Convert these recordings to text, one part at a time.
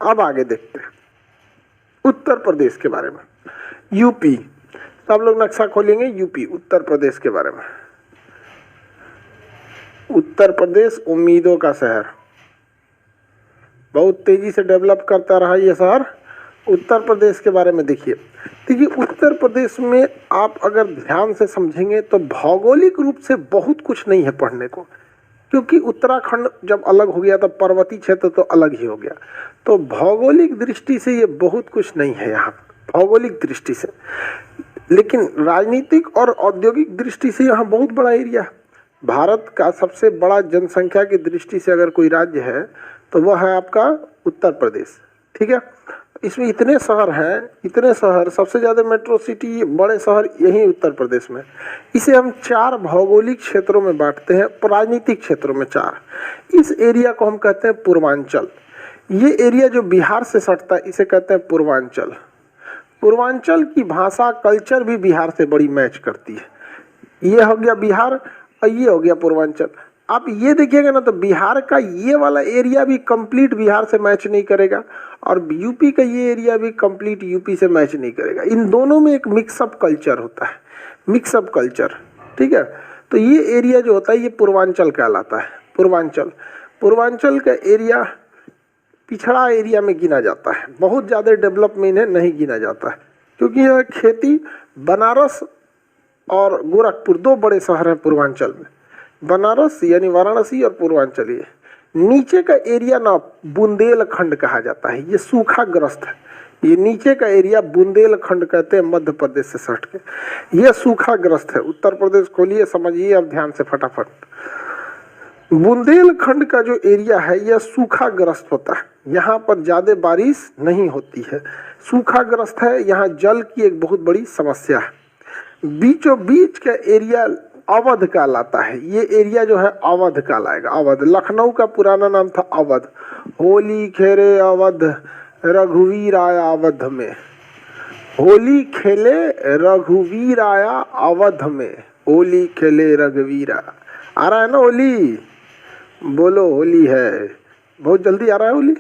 अब आगे देखते हैं उत्तर प्रदेश के बारे में। यूपी, सब लोग नक्शा खोलेंगे यूपी, उत्तर प्रदेश के बारे में। उत्तर प्रदेश उम्मीदों का शहर, बहुत तेजी से डेवलप करता रहा ये शहर। उत्तर प्रदेश के बारे में देखिए उत्तर प्रदेश में आप अगर ध्यान से समझेंगे तो भौगोलिक रूप से बहुत कुछ नहीं है पढ़ने को, क्योंकि उत्तराखंड जब अलग हो गया तो पर्वतीय क्षेत्र तो अलग ही हो गया, तो भौगोलिक दृष्टि से ये बहुत कुछ नहीं है यहाँ भौगोलिक दृष्टि से। लेकिन राजनीतिक और औद्योगिक दृष्टि से यहाँ बहुत बड़ा एरिया है। भारत का सबसे बड़ा जनसंख्या की दृष्टि से अगर कोई राज्य है तो वह है आपका उत्तर प्रदेश। ठीक है, इसमें इतने शहर हैं, इतने शहर, सबसे ज़्यादा मेट्रो सिटी बड़े शहर यहीं उत्तर प्रदेश में। इसे हम 4 भौगोलिक क्षेत्रों में बांटते हैं, राजनीतिक क्षेत्रों में 4। इस एरिया को हम कहते हैं पूर्वांचल। ये एरिया जो बिहार से सटता है इसे कहते हैं पूर्वांचल। पूर्वांचल की भाषा कल्चर भी बिहार से बड़ी मैच करती है। ये हो गया बिहार और ये हो गया पूर्वांचल। आप ये देखिएगा ना तो बिहार का ये वाला एरिया भी कंप्लीट बिहार से मैच नहीं करेगा और यूपी का ये एरिया भी कंप्लीट यूपी से मैच नहीं करेगा। इन दोनों में एक मिक्सअप कल्चर होता है, मिक्सअप कल्चर। ठीक है, तो ये एरिया जो होता है ये पूर्वांचल कहलाता है। पूर्वांचल का एरिया पिछड़ा एरिया में गिना जाता है, बहुत ज़्यादा डेवलपमेंट है नहीं गिना जाता है, क्योंकि यह खेती, बनारस और गोरखपुर 2 बड़े शहर हैं पूर्वांचल में। बनारस यानी वाराणसी और पूर्वांचल। ये नीचे का एरिया ना बुंदेलखंड कहा जाता है, ये सूखाग्रस्त है। ये नीचे का एरिया बुंदेलखंड कहते हैं, मध्य प्रदेश से सट के, ये सूखाग्रस्त है। उत्तर प्रदेश खोलिए, समझिए अब ध्यान से फटाफट। बुंदेलखंड का जो एरिया है यह सूखाग्रस्त होता है, यहाँ पर ज़्यादा बारिश नहीं होती है, सूखाग्रस्त है, यहाँ जल की एक बहुत बड़ी समस्या है। बीचों बीच का एरिया अवध कहलाता है। ये एरिया जो है अवध कहलाएगा। अवध, लखनऊ का पुराना नाम था अवध। होली खेले अवध रघुवीर आया अवध में, होली खेले रघुवीर आया अवध में, होली खेले रघुवीर आ रहा है ना होली, बोलो होली है, बहुत जल्दी आ रहा है होली।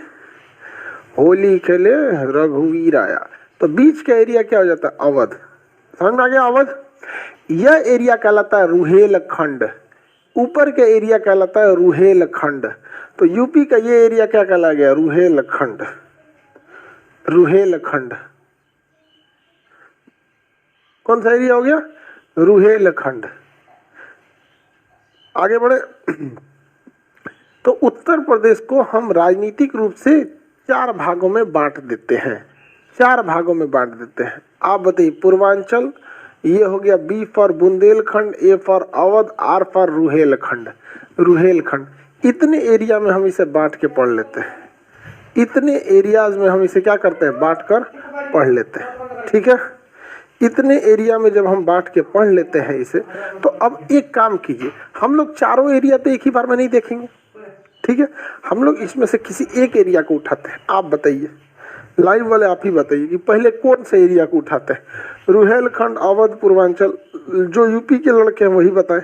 होली खेले रघुवीर आया, तो बीच का एरिया क्या हो जाता है अवध। समझ में आ गया अवध। यह एरिया कहलाता है रुहेलखंड, ऊपर का एरिया कहलाता है रुहेलखंड। तो यूपी का ये एरिया क्या कहला गया, रुहेलखंड। रुहेलखंड कौन सा एरिया हो गया, रुहेलखंड। आगे बढ़े तो उत्तर प्रदेश को हम राजनीतिक रूप से 4 भागों में बांट देते हैं, 4 भागों में बांट देते हैं। आप बताइए, पूर्वांचल ये हो गया, B for Bundelkhand, A for Awadh, R for Rohilkhand. Rohilkhand इतने एरिया में हम इसे बांट के पढ़ लेते हैं, इतने एरियाज में हम इसे क्या करते हैं, बांट कर पढ़ लेते हैं। ठीक है, इतने एरिया में जब हम बांट के पढ़ लेते हैं इसे, तो अब एक काम कीजिए, हम लोग चारों एरिया तो एक ही बार में नहीं देखेंगे। ठीक है, हम लोग इसमें से किसी एक एरिया को उठाते हैं। आप बताइए, लाइव वाले आप ही बताइए कि पहले कौन से एरिया को उठाते हैं, रुहेलखंड, अवध, पूर्वांचल। जो यूपी के लड़के हैं वही बताएं।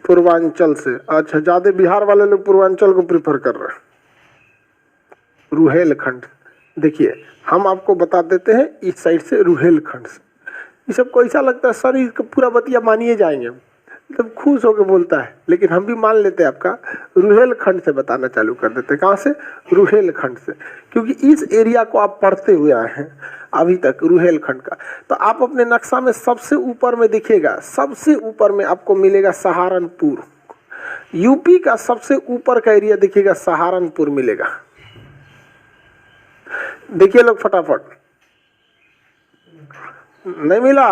पूर्वांचल से, अच्छा, ज्यादा बिहार वाले लोग पूर्वांचल को प्रिफर कर रहे हैं। रुहेलखंड, देखिए हम आपको बता देते हैं इस साइड से रुहेलखंड से। ये सबको ऐसा लगता है सर इसका पूरा बतिया मानिए जाएंगे, तब खुश होकर बोलता है, लेकिन हम भी मान लेते हैं आपका। रुहेलखंड से बताना चालू कर देते हैं। कहाँ से, रुहेलखंड से, क्योंकि इस एरिया को आप पढ़ते हुए आए हैं अभी तक, रुहेलखंड का। तो आप अपने नक्शा में सबसे ऊपर में देखिएगा, सबसे ऊपर में आपको मिलेगा सहारनपुर। यूपी का सबसे ऊपर का एरिया देखिएगा, सहारनपुर मिलेगा। देखिए लोग फटाफट, नहीं मिला।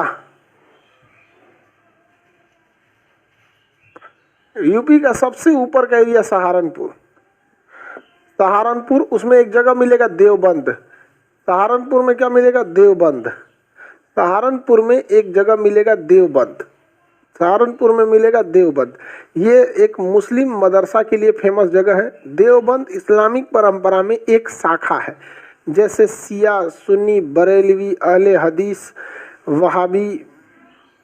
यूपी का सबसे ऊपर का एरिया सहारनपुर। सहारनपुर, उसमें एक जगह मिलेगा देवबंद। सहारनपुर में क्या मिलेगा, देवबंद। सहारनपुर में एक जगह मिलेगा देवबंद, सहारनपुर में मिलेगा देवबंद। ये एक मुस्लिम मदरसा के लिए फेमस जगह है। देवबंद इस्लामिक परंपरा में एक शाखा है, जैसे शिया, सुन्नी, बरेलवी, अहले हदीस, वहाबी,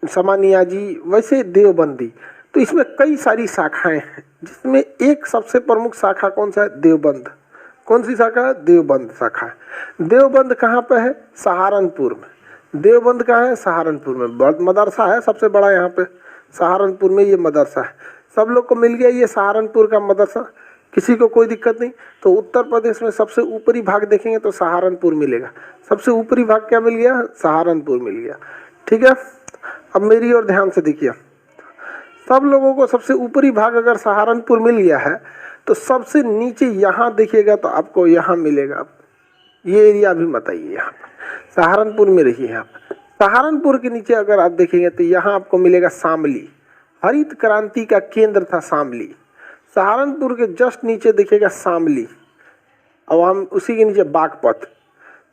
समानियाजी, वैसे देवबंदी। तो इसमें कई सारी शाखाएं हैं, जिसमें एक सबसे प्रमुख शाखा कौन सा है? देवबंद। कौन सी शाखा है? देवबंद शाखा है। देवबंद कहाँ पे है? सहारनपुर में। देवबंद कहाँ है? सहारनपुर में। मदरसा है सबसे बड़ा यहाँ पे सहारनपुर में, ये मदरसा है। सब लोग को मिल गया ये सहारनपुर का मदरसा, किसी को कोई दिक्कत नहीं। तो उत्तर प्रदेश में सबसे ऊपरी भाग देखेंगे तो सहारनपुर मिलेगा। सबसे ऊपरी भाग क्या मिल गया? सहारनपुर मिल गया। ठीक है, अब मेरी ओर ध्यान से देखिए, सब लोगों को सबसे ऊपरी भाग अगर सहारनपुर मिल गया है तो सबसे नीचे यहाँ देखिएगा तो आपको यहाँ मिलेगा। ये एरिया भी मत आइए, यहाँ पर सहारनपुर में रहिए। यहाँ पर सहारनपुर के नीचे अगर आप देखेंगे तो यहाँ आपको मिलेगा शामली। हरित क्रांति का केंद्र था शामली। सहारनपुर के जस्ट नीचे देखिएगा शामली, और हम उसी के नीचे बागपत।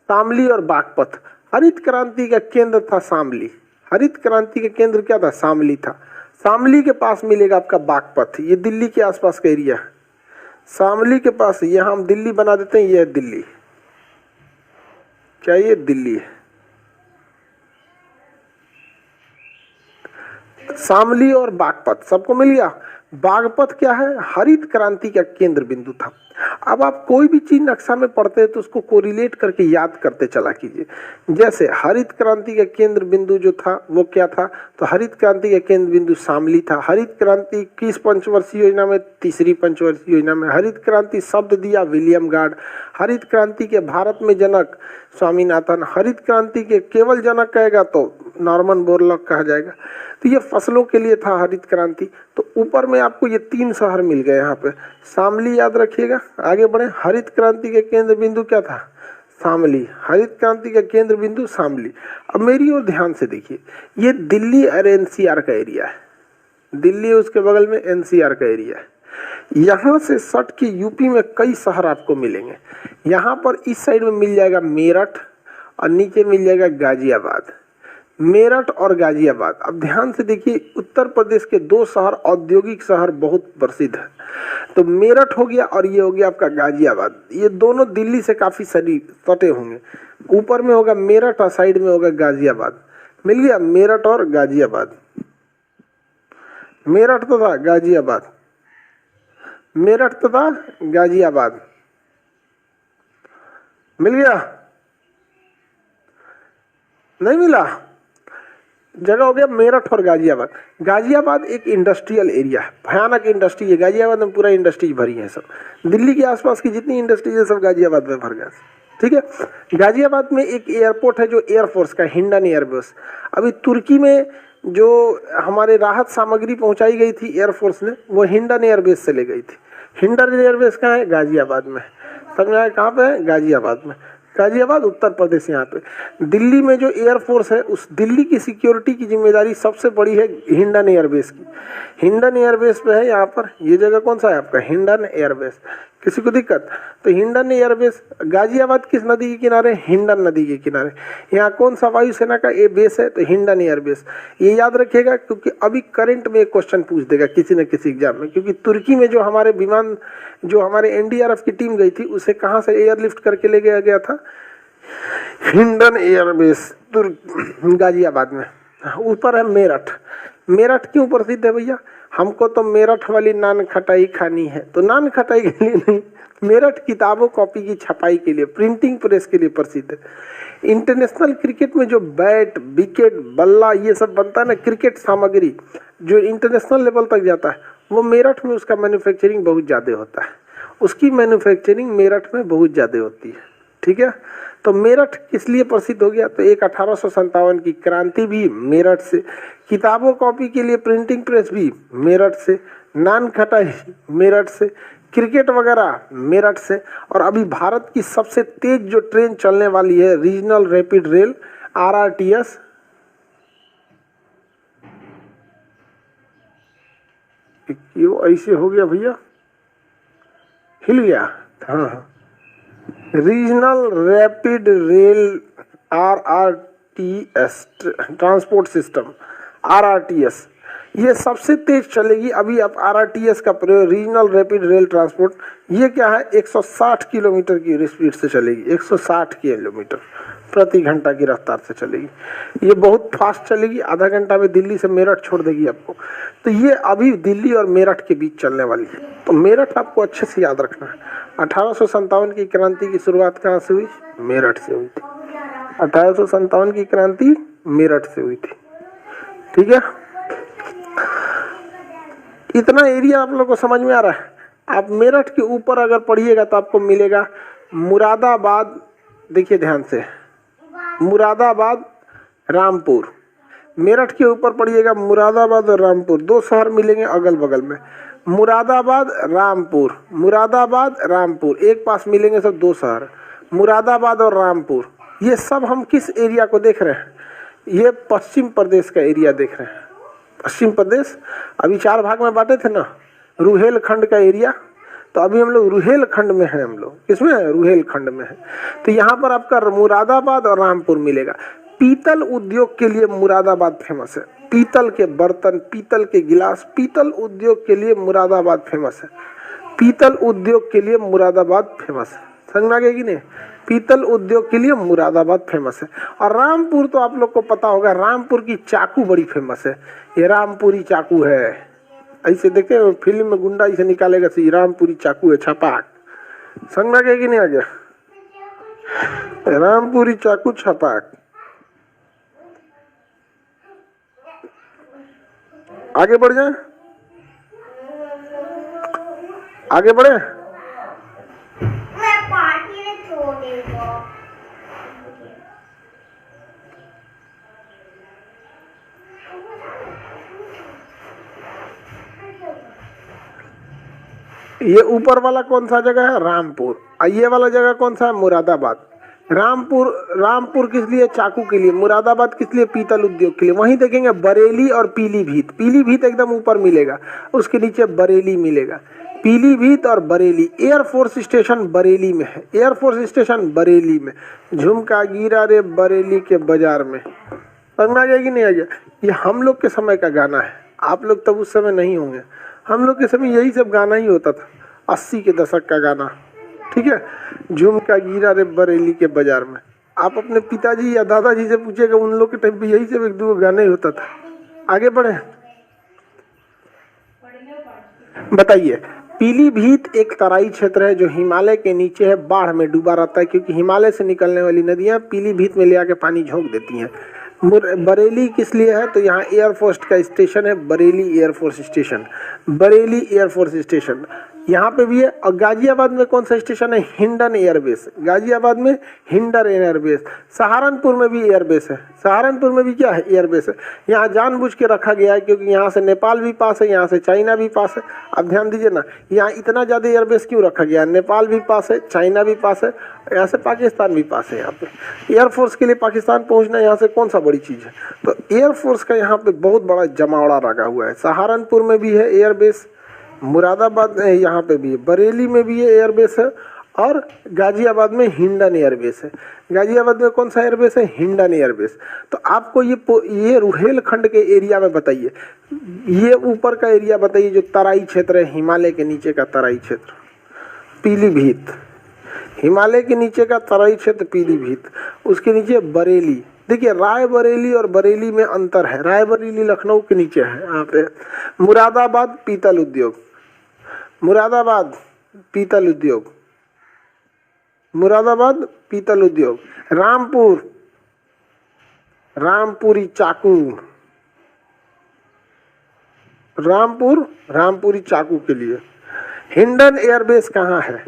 शामली और बागपत, हरित क्रांति का केंद्र था शामली। हरित क्रांति का केंद्र क्या था? शामली था। शामली के पास मिलेगा आपका बागपत, ये दिल्ली के आसपास का एरिया है। शामली के पास, यहाँ हम दिल्ली बना देते हैं, ये है दिल्ली। क्या ये दिल्ली है? शामली और बागपत सबको मिल गया। बागपत क्या है? हरित क्रांति का केंद्र बिंदु था। अब आप कोई भी चीज नक्शा में पढ़ते हैं तो उसको कोरिलेट करके याद करते चला कीजिए। जैसे हरित क्रांति का केंद्र बिंदु जो था वो क्या था? तो हरित क्रांति का केंद्र बिंदु शामली था। हरित क्रांति किस पंचवर्षीय योजना में? तीसरी पंचवर्षीय योजना में। हरित क्रांति शब्द दिया विलियम गार्ड। हरित क्रांति के भारत में जनक स्वामीनाथन। हरित क्रांति के केवल जनक कहेगा तो नॉर्मन बोरलॉग कहा जाएगा। तो ये फसलों के लिए था हरित क्रांति। तो ऊपर में आपको ये 3 शहर मिल गए यहाँ पे। शामली याद रखिएगा। आगे बढ़े, हरित क्रांति के केंद्र बिंदु क्या था? शामली। हरित क्रांति का केंद्र बिंदु शामली। अब मेरी ओर ध्यान से देखिए, ये दिल्ली और एनसीआर का एरिया है। दिल्ली उसके बगल में एनसीआर का एरिया है। यहाँ से सट के यूपी में कई शहर आपको मिलेंगे। यहाँ पर इस साइड में मिल जाएगा मेरठ और नीचे मिल जाएगा गाजियाबाद। मेरठ और गाजियाबाद। अब ध्यान से देखिए, उत्तर प्रदेश के 2 शहर औद्योगिक शहर बहुत प्रसिद्ध है। तो मेरठ हो गया और ये हो गया आपका गाजियाबाद। ये दोनों दिल्ली से काफी सटे होंगे। ऊपर में होगा मेरठ और साइड में होगा गाजियाबाद। मिल गया मेरठ और गाजियाबाद। मेरठ तो था गाजियाबाद, मेरठ तो था गाजियाबाद। मिल गया? नहीं मिला? जगह हो गया मेरठ और गाजियाबाद। गाजियाबाद एक इंडस्ट्रियल एरिया है, भयानक इंडस्ट्री है। गाजियाबाद में पूरा इंडस्ट्रीज भरी है सब। दिल्ली के आसपास की जितनी इंडस्ट्रीज है सब गाजियाबाद में भर गया। ठीक है, गाजियाबाद में एक एयरपोर्ट है जो एयरफोर्स का, हिंडन एयरबेस। अभी तुर्की में जो हमारे राहत सामग्री पहुंचाई गई थी एयरफोर्स ने, वो हिंडन एयरबेस से ले गई थी। हिंडन एयरबेस कहाँ है? गाजियाबाद में। समझ आया? कहाँ पे है? गाजियाबाद में। गाजियाबाद उत्तर प्रदेश। यहाँ पे दिल्ली में जो एयरफोर्स है, उस दिल्ली की सिक्योरिटी की जिम्मेदारी सबसे बड़ी है हिंडन एयरबेस की। हिंडन एयरबेस पे है यहाँ पर। ये जगह कौन सा है आपका? हिंडन एयरबेस। किसी को दिक्कत? तो हिंडन एयरबेस गाजियाबाद किस नदी के किनारे? हिंडन नदी के किनारे। यहाँ कौन सा वायुसेना का ये बेस है? तो हिंडन एयरबेस। ये याद रखिएगा क्योंकि अभी करंट में एक क्वेश्चन पूछ देगा किसी न किसी एग्जाम में। क्योंकि तुर्की में जो हमारे विमान, जो हमारे एनडीआरएफ की टीम गई थी, उसे कहाँ से एयरलिफ्ट करके ले गया था? हिंडन एयरबेस गाजियाबाद में। ऊपर है मेरठ। मेरठ क्यों प्रसिद्ध है भैया? हमको तो मेरठ वाली नान खटाई खानी है। तो नान खटाई के लिए नहीं, मेरठ किताबों कॉपी की छपाई के लिए, प्रिंटिंग प्रेस के लिए प्रसिद्ध है। इंटरनेशनल क्रिकेट में जो बैट, विकेट, बल्ला ये सब बनता है ना, क्रिकेट सामग्री जो इंटरनेशनल लेवल तक जाता है, वो मेरठ में उसका मैन्युफैक्चरिंग बहुत ज़्यादा होता है। उसकी मैन्युफैक्चरिंग मेरठ में बहुत ज़्यादा होती है। ठीक है, तो मेरठ किस लिए प्रसिद्ध हो गया? तो एक 1857 की क्रांति भी मेरठ से, किताबों कॉपी के लिए प्रिंटिंग प्रेस भी मेरठ से, नान खटाई मेरठ से, क्रिकेट वगैरह मेरठ से। और अभी भारत की सबसे तेज जो ट्रेन चलने वाली है, रीजनल रैपिड रेल RRTS, क्यों ऐसे हो गया भैया? हिल गया? हाँ, regional rapid rail RRTS transport system, RRTS, ये सबसे तेज चलेगी अभी आप RRTS का प्रयोग, रीजनल रैपिड रेल ट्रांसपोर्ट। ये क्या है, 160 किलोमीटर की स्पीड से चलेगी, 160 किलोमीटर प्रति घंटा की रफ्तार से चलेगी। ये बहुत फास्ट चलेगी, आधा घंटा में दिल्ली से मेरठ छोड़ देगी आपको। तो ये अभी दिल्ली और मेरठ के बीच चलने वाली है। तो मेरठ आपको अच्छे से याद रखना है। 1857 की क्रांति की शुरुआत कहाँ से हुई? मेरठ से हुई थी। 1857 की क्रांति मेरठ से हुई थी। ठीक है, इतना एरिया आप लोग को समझ में आ रहा है। आप मेरठ के ऊपर अगर पढ़िएगा तो आपको मिलेगा मुरादाबाद। देखिए ध्यान से, मुरादाबाद, रामपुर। मेरठ के ऊपर पढ़िएगा मुरादाबाद और रामपुर, दो शहर मिलेंगे अगल बगल में। मुरादाबाद, रामपुर, मुरादाबाद, रामपुर, एक पास मिलेंगे सब दो शहर, मुरादाबाद और रामपुर। ये सब हम किस एरिया को देख रहे हैं? ये पश्चिम प्रदेश का एरिया देख रहे हैं। पश्चिम प्रदेश अभी 4 भाग में बांटे थे ना, रुहेलखंड का एरिया। तो अभी हम लोग रुहेलखंड में हैं, हम लोग किसमें है? रुहेलखंड में है। तो यहाँ पर आपका मुरादाबाद और रामपुर मिलेगा। पीतल उद्योग के लिए मुरादाबाद फेमस है। पीतल के बर्तन, पीतल के गिलास, पीतल उद्योग के लिए मुरादाबाद फेमस है। पीतल उद्योग के लिए मुरादाबाद फेमस है। समझ में आ गया कि नहीं? पीतल उद्योग के लिए मुरादाबाद फेमस है। और रामपुर तो आप लोग को पता होगा, रामपुर की चाकू बड़ी फेमस है। ये रामपुरी चाकू है, ऐसे देखे फिल्म में गुंडा इसे निकालेगा, श्री रामपुरी चाकू है, छपाक। समझ में आ गया कि नहीं आ गया? रामपुरी चाकू, छपाक। आगे बढ़ जाए, आगे बढ़े। ये ऊपर वाला कौन सा जगह है? रामपुर। और ये वाला जगह कौन सा है? मुरादाबाद। रामपुर, रामपुर किस लिए? चाकू के लिए। मुरादाबाद किस लिए? पीतल उद्योग के लिए। वहीं देखेंगे बरेली और पीलीभीत। पीलीभीत एकदम ऊपर मिलेगा, उसके नीचे बरेली मिलेगा। पीलीभीत और बरेली। एयरफोर्स स्टेशन बरेली में है, एयरफोर्स स्टेशन बरेली में। झुमका गिरा रे बरेली के बाजार में। समझ में आ गया कि नहीं आ गया? ये हम लोग के समय का गाना है, आप लोग तब उस समय नहीं होंगे। हम लोग के समय यही सब गाना ही होता था, 80 के दशक का गाना। ठीक है, झुमका गिरा रे बरेली के बाजार में। आप अपने पिताजी या दादाजी से पूछिएगा, उन लोग के टाइम पे यही सब एक दो गाना ही होता था। आगे बढ़े, बताइए। पीलीभीत एक तराई क्षेत्र है जो हिमालय के नीचे है, बाढ़ में डूबा रहता है, क्योंकि हिमालय से निकलने वाली नदियां पीलीभीत में ले आके पानी झोंक देती हैं। बरेली किस लिए है? तो यहाँ एयरफोर्स का स्टेशन है, Bareilly air force station. Bareilly air force station यहाँ पे भी है। और गाजियाबाद में कौन सा स्टेशन है? हिंडन एयरबेस। गाजियाबाद में हिंडन एयरबेस। सहारनपुर में भी एयरबेस है। सहारनपुर में भी क्या है? एयरबेस है। यहाँ जानबूझ के रखा गया है क्योंकि यहाँ से नेपाल भी पास है, यहाँ से चाइना भी पास है। अब ध्यान दीजिए ना, यहाँ इतना ज़्यादा एयरबेस क्यों रखा गया है? नेपाल भी पास है, चाइना भी पास है, यहाँ से पाकिस्तान भी पास है। यहाँ पे एयरफोर्स के लिए पाकिस्तान पहुँचना यहाँ से कौन सा बड़ी चीज़ है? तो एयरफोर्स का यहाँ पे बहुत बड़ा जमावड़ा लगा हुआ है। सहारनपुर में भी है एयरबेस, मुरादाबाद में यहाँ पे भी है, बरेली में भी है एयरबेस है, और गाजियाबाद में हिंडन एयरबेस है। गाजियाबाद में कौन सा एयरबेस है? हिंडन एयरबेस। तो आपको ये रुहेलखंड के एरिया में बताइए, ये ऊपर का एरिया बताइए जो तराई क्षेत्र है, हिमालय के नीचे का तराई क्षेत्र पीलीभीत। हिमालय के नीचे का तराई क्षेत्र पीलीभीत, उसके नीचे बरेली। देखिए रायबरेली और बरेली में अंतर है। रायबरेली लखनऊ के नीचे है। यहाँ पे मुरादाबाद पीतल उद्योग, मुरादाबाद पीतल उद्योग, मुरादाबाद पीतल उद्योग। रामपुर, रामपुरी चाकू, रामपुर रामपुरी चाकू के लिए। हिंडन एयरबेस कहाँ है?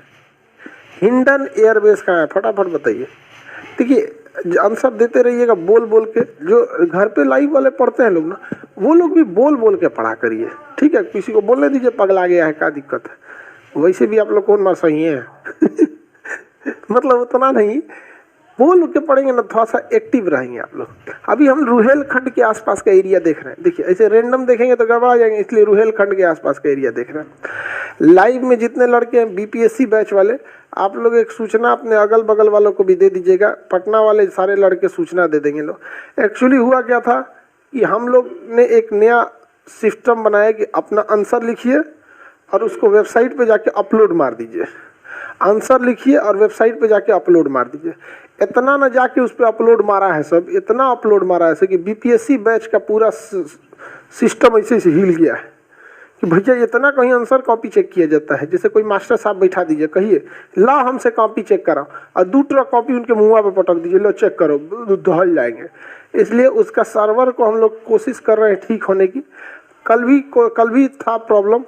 हिंडन एयरबेस कहाँ है? फटाफट बताइए। देखिए आंसर देते रहिएगा बोल बोल के। जो घर पे लाइव वाले पढ़ते हैं लोग ना, वो लोग भी बोल बोल के पढ़ा करिए। ठीक है, किसी को बोलने दीजिए पगला गया है, क्या दिक्कत है? वैसे भी आप लोग कौन मार सही है मतलब उतना नहीं, बोल के पढ़ेंगे ना, थोड़ा सा एक्टिव रहेंगे आप लोग। अभी हम रुहेलखंड के आसपास का एरिया देख रहे हैं। देखिए ऐसे रेंडम देखेंगे तो गड़बड़ा जाएंगे, इसलिए रुहेलखंड के आसपास का एरिया देख रहे हैं। लाइव में जितने लड़के हैं बीपीएससी बैच वाले, आप लोग एक सूचना अपने अगल बगल वालों को भी दे दीजिएगा। पटना वाले सारे लड़के सूचना दे देंगे लोग। एक्चुअली हुआ क्या था कि हम लोग ने एक नया सिस्टम बनाया कि अपना आंसर लिखिए और उसको वेबसाइट पे जाके अपलोड मार दीजिए। आंसर लिखिए और वेबसाइट पे जाके अपलोड मार दीजिए। इतना ना जाके उस पर अपलोड मारा है सब, इतना अपलोड मारा है कि बीपीएससी बैच का पूरा सिस्टम ऐसे से हिल गया है कि भैया इतना कहीं आंसर कॉपी चेक किया जाता है। जैसे कोई मास्टर साहब बैठा दीजिए, कहिए ला हमसे कॉपी चेक कराओ और दूसरा कॉपी उनके मुँह पे पटक दीजिए, लो चेक करो, दहल जाएंगे। इसलिए उसका सर्वर को हम लोग कोशिश कर रहे हैं ठीक होने की। कल भी था प्रॉब्लम,